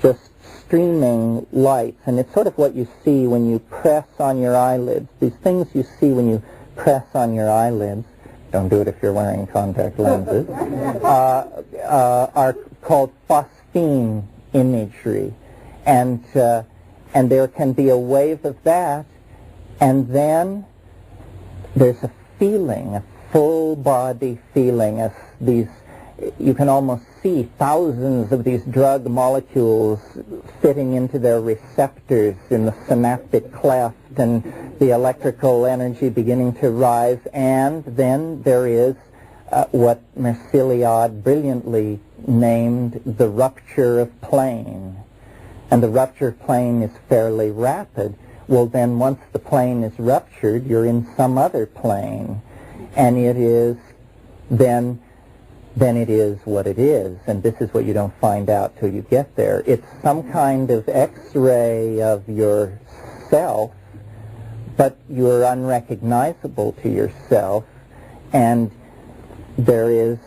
just streaming lights. And it's sort of what you see when you press on your eyelids. These things you see when you press on your eyelids, don't do it if you're wearing contact lenses, are called phosphene imagery. And there can be a wave of that, And then there's a feeling, a full body feeling, as these, you can almost see thousands of these drug molecules fitting into their receptors in the synaptic cleft, and the electrical energy beginning to rise. And then there is what Mercilliod brilliantly named the rupture of plane. And the rupture of plane is fairly rapid. Well, then once the plane is ruptured, you're in some other plane. And it is, then it is what it is. And this is what you don't find out till you get there. It's some kind of X-ray of yourself, but you're unrecognizable to yourself, and there is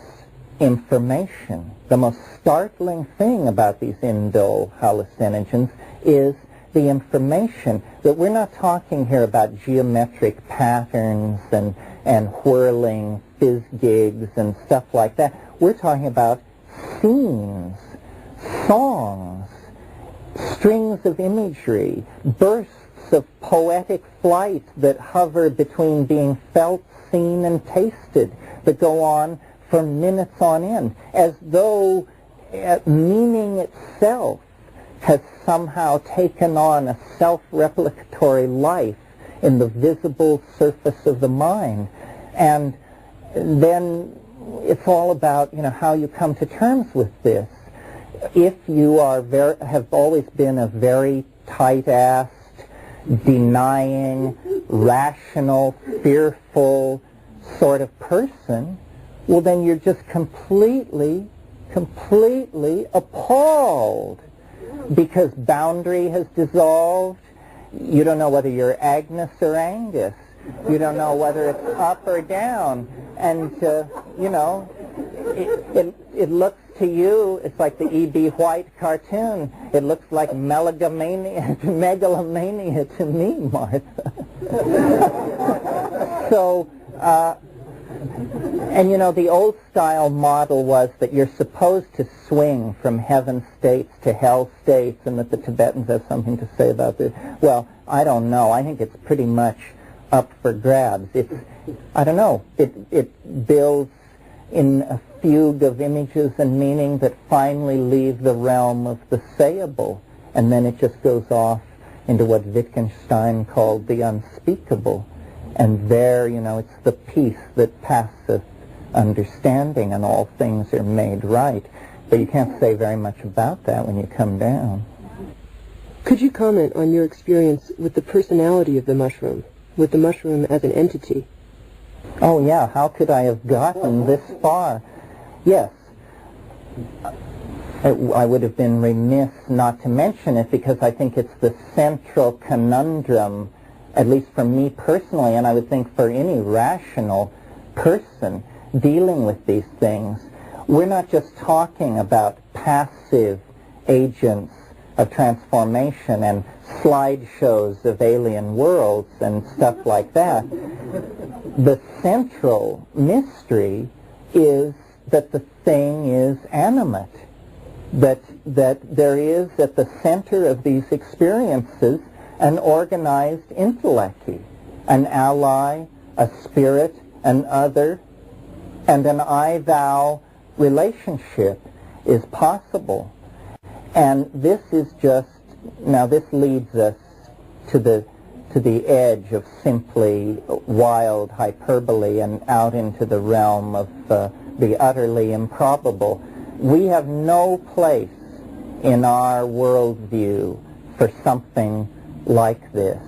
information. The most startling thing about these indole hallucinogens is the information, that we're not talking here about geometric patterns and whirling fizz gigs and stuff like that. We're talking about scenes, songs, strings of imagery, bursts of poetic flight that hover between being felt, seen, and tasted, that go on for minutes on end, as though meaning itself has somehow taken on a self-replicatory life in the visible surface of the mind. And then it's all about, how you come to terms with this. If you have always been a very tight-assed, denying, rational, fearful sort of person, well, then you're just completely appalled, because boundary has dissolved. You don't know whether you're Agnes or Angus. You don't know whether it's up or down. And, it looks to you, it's like the E.B. White cartoon. It looks like megalomania to me, Martha. So, and the old style model was that you're supposed to swing from heaven states to hell states, and that the Tibetans have something to say about this. Well, I don't know. I think it's pretty much up for grabs. I don't know. It builds in a fugue of images and meaning that finally leave the realm of the sayable, and then it just goes off into what Wittgenstein called the unspeakable. And there, it's the peace that passeth understanding, and all things are made right. But you can't say very much about that when you come down. Could you comment on your experience with the personality of the mushroom, with the mushroom as an entity? Oh, yeah. How could I have gotten this far? Yes. I would have been remiss not to mention it, because I think it's the central conundrum, at least for me personally, and I would think for any rational person dealing with these things. We're not just talking about passive agents of transformation and slideshows of alien worlds and stuff like that. The central mystery is that the thing is animate, that there is at the center of these experiences an organized intellect, an ally, a spirit, an other, and an I-thou relationship is possible. And this is just, now this leads us to the edge of simply wild hyperbole and out into the realm of the utterly improbable. We have no place in our worldview for something like this.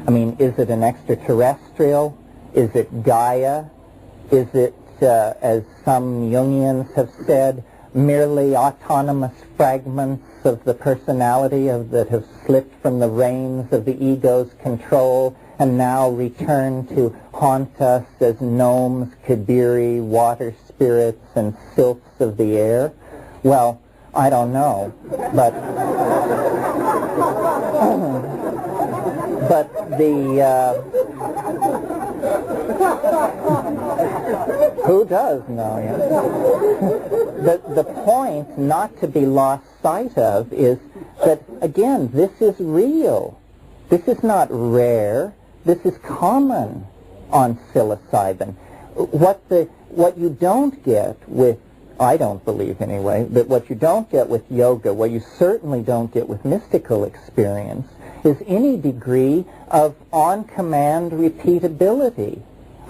I mean, is it an extraterrestrial? Is it Gaia? Is it, as some Jungians have said, merely autonomous fragments of the personality that have slipped from the reins of the ego's control and now return to haunt us as gnomes, kibiri, water spirits, and sylphs of the air? Well, I don't know, but who does know? The point not to be lost sight of is that, again, this is real. This is not rare. this is common on psilocybin. What you don't get with, I don't believe anyway, but what you don't get with yoga, what you certainly don't get with mystical experience, is any degree of on-command repeatability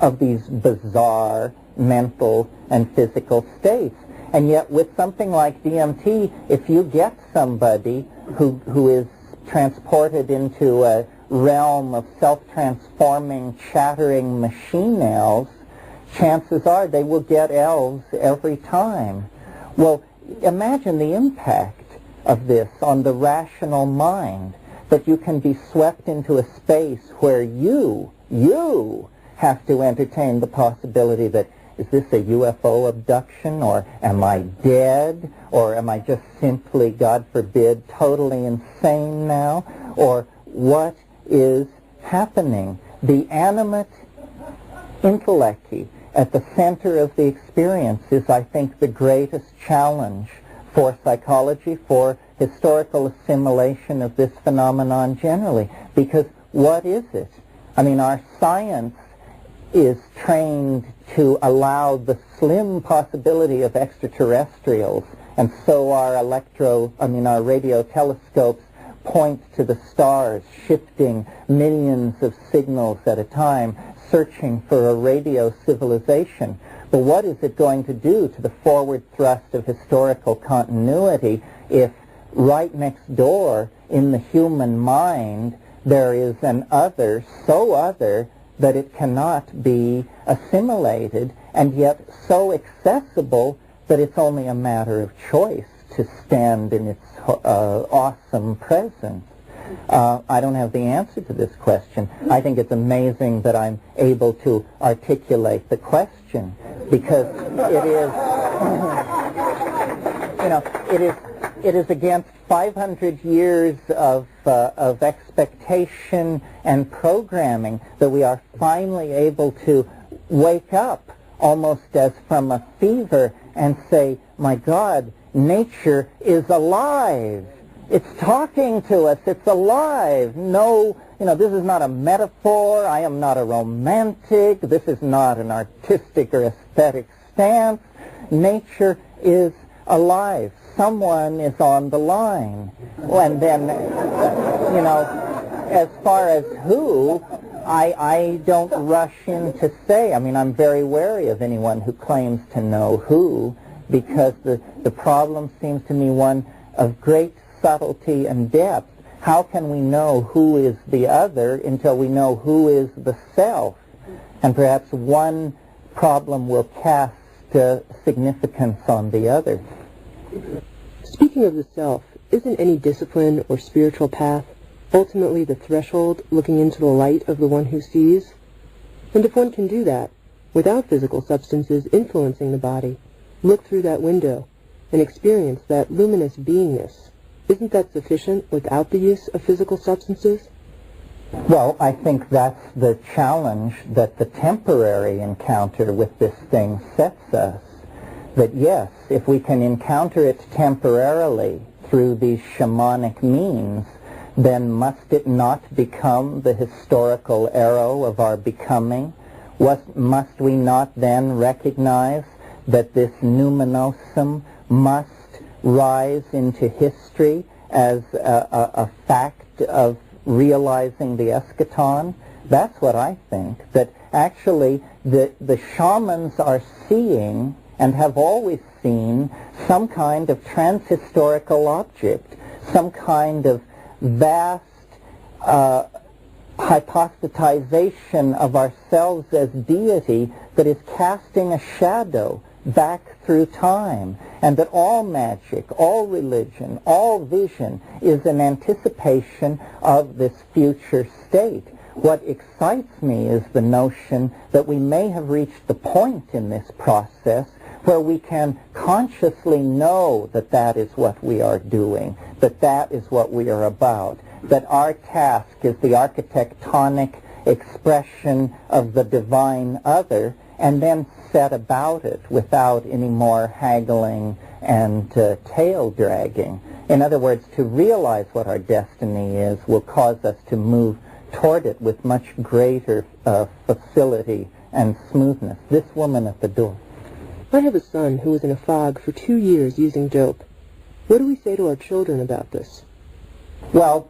of these bizarre mental and physical states. And yet with something like DMT, if you get somebody who is transported into a realm of self-transforming, chattering machine elves, chances are they will get elves every time. Well, imagine the impact of this on the rational mind, that you can be swept into a space where you have to entertain the possibility that, is this a UFO abduction, or am I dead, or am I just simply, God forbid, totally insane now, or what is happening? The animate intellecti at the center of the experience is, I think, the greatest challenge for psychology, for historical assimilation of this phenomenon generally. Because what is it? I mean, our science is trained to allow the slim possibility of extraterrestrials, and so our radio telescopes point to the stars, shifting millions of signals at a time, searching for a radio civilization. But what is it going to do to the forward thrust of historical continuity if right next door in the human mind there is an other, so other that it cannot be assimilated, and yet so accessible that it's only a matter of choice to stand in its awesome presence? I don't have the answer to this question. I think it's amazing that I'm able to articulate the question, because it is, it is against 500 years of expectation and programming that we are finally able to wake up almost as from a fever and say, my God, nature is alive. It's talking to us. It's alive. No, this is not a metaphor. I am not a romantic. This is not an artistic or aesthetic stance. Nature is alive. Someone is on the line. And then, as far as who, I don't rush in to say. I mean, I'm very wary of anyone who claims to know who, because the problem seems to me one of great subtlety and depth. How can we know who is the other until we know who is the self? And perhaps one problem will cast significance on the other. Speaking of the self, isn't any discipline or spiritual path ultimately the threshold looking into the light of the one who sees? And if one can do that, without physical substances influencing the body, look through that window and experience that luminous beingness, isn't that sufficient without the use of physical substances? Well, I think that's the challenge that the temporary encounter with this thing sets us. That yes, if we can encounter it temporarily through these shamanic means, then must it not become the historical arrow of our becoming? Must we not then recognize that this numinosum must rise into history as a fact of realizing the eschaton? That's what I think, that actually the shamans are seeing and have always seen some kind of transhistorical object, some kind of vast hypostatization of ourselves as deity that is casting a shadow back through time, and that all magic, all religion, all vision is an anticipation of this future state. What excites me is the notion that we may have reached the point in this process where we can consciously know that that is what we are doing, that that is what we are about, that our task is the architectonic expression of the divine other, and then set about it without any more haggling and tail dragging. In other words, to realize what our destiny is will cause us to move toward it with much greater facility and smoothness. This woman at the door. I have a son who was in a fog for 2 years using dope. What do we say to our children about this? Well,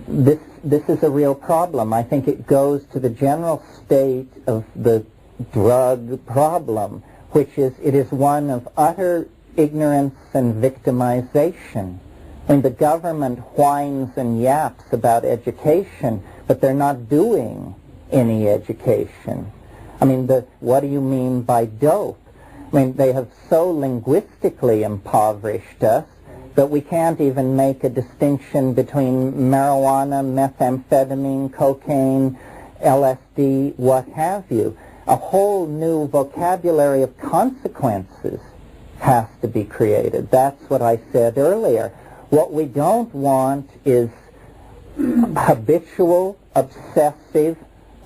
this is a real problem. I think it goes to the general state of the drug problem, which is it is one of utter ignorance and victimization. I mean, the government whines and yaps about education, but they're not doing any education. I mean, what do you mean by dope? I mean, they have so linguistically impoverished us that we can't even make a distinction between marijuana, methamphetamine, cocaine, LSD, what have you. A whole new vocabulary of consequences has to be created. That's what I said earlier. What we don't want is habitual, obsessive,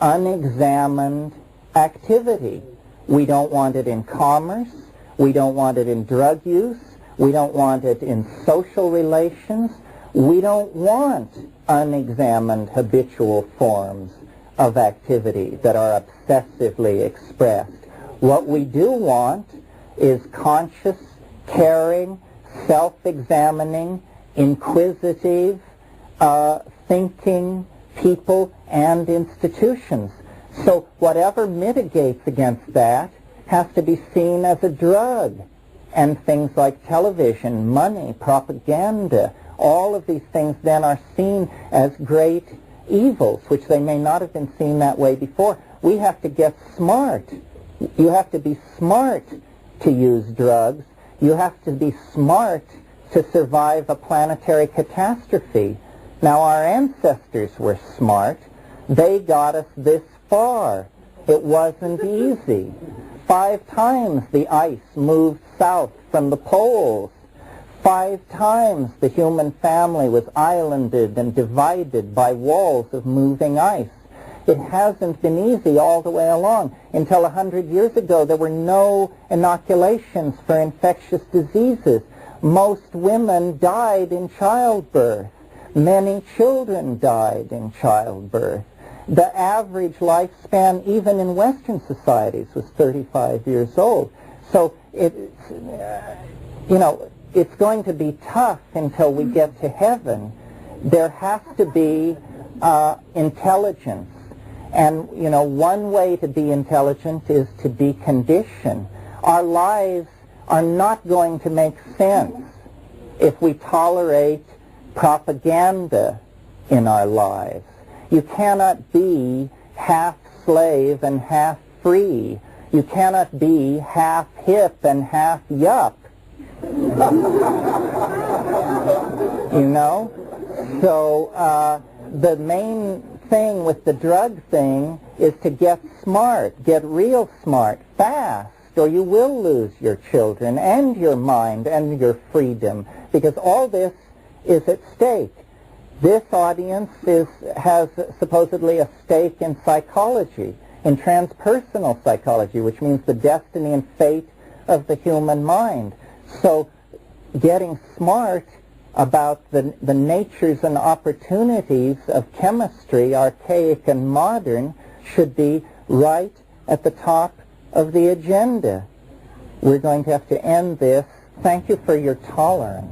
unexamined activity. We don't want it in commerce. We don't want it in drug use. We don't want it in social relations. We don't want unexamined habitual forms of activity that are obsessively expressed. What we do want is conscious, caring, self-examining, inquisitive, thinking people and institutions. So whatever mitigates against that has to be seen as a drug. And things like television, money, propaganda, all of these things then are seen as great evils, which they may not have been seen that way before. We have to get smart. You have to be smart to use drugs. You have to be smart to survive a planetary catastrophe. Now, our ancestors were smart. They got us this far. It wasn't easy. 5 times the ice moved south from the poles. 5 times the human family was islanded and divided by walls of moving ice. It hasn't been easy all the way along. Until 100 years ago, there were no inoculations for infectious diseases. Most women died in childbirth. Many children died in childbirth. The average lifespan, even in Western societies, was 35 years old. So it's going to be tough until we get to heaven. There has to be intelligence. And, one way to be intelligent is to be conditioned. Our lives are not going to make sense if we tolerate propaganda in our lives. You cannot be half slave and half free. You cannot be half hip and half yuck. So the main thing with the drug thing is to get smart, get real smart, fast, or you will lose your children and your mind and your freedom, because all this is at stake. This audience has supposedly a stake in psychology, in transpersonal psychology, which means the destiny and fate of the human mind. So getting smart about the natures and opportunities of chemistry, archaic and modern, should be right at the top of the agenda. We're going to have to end this. Thank you for your tolerance.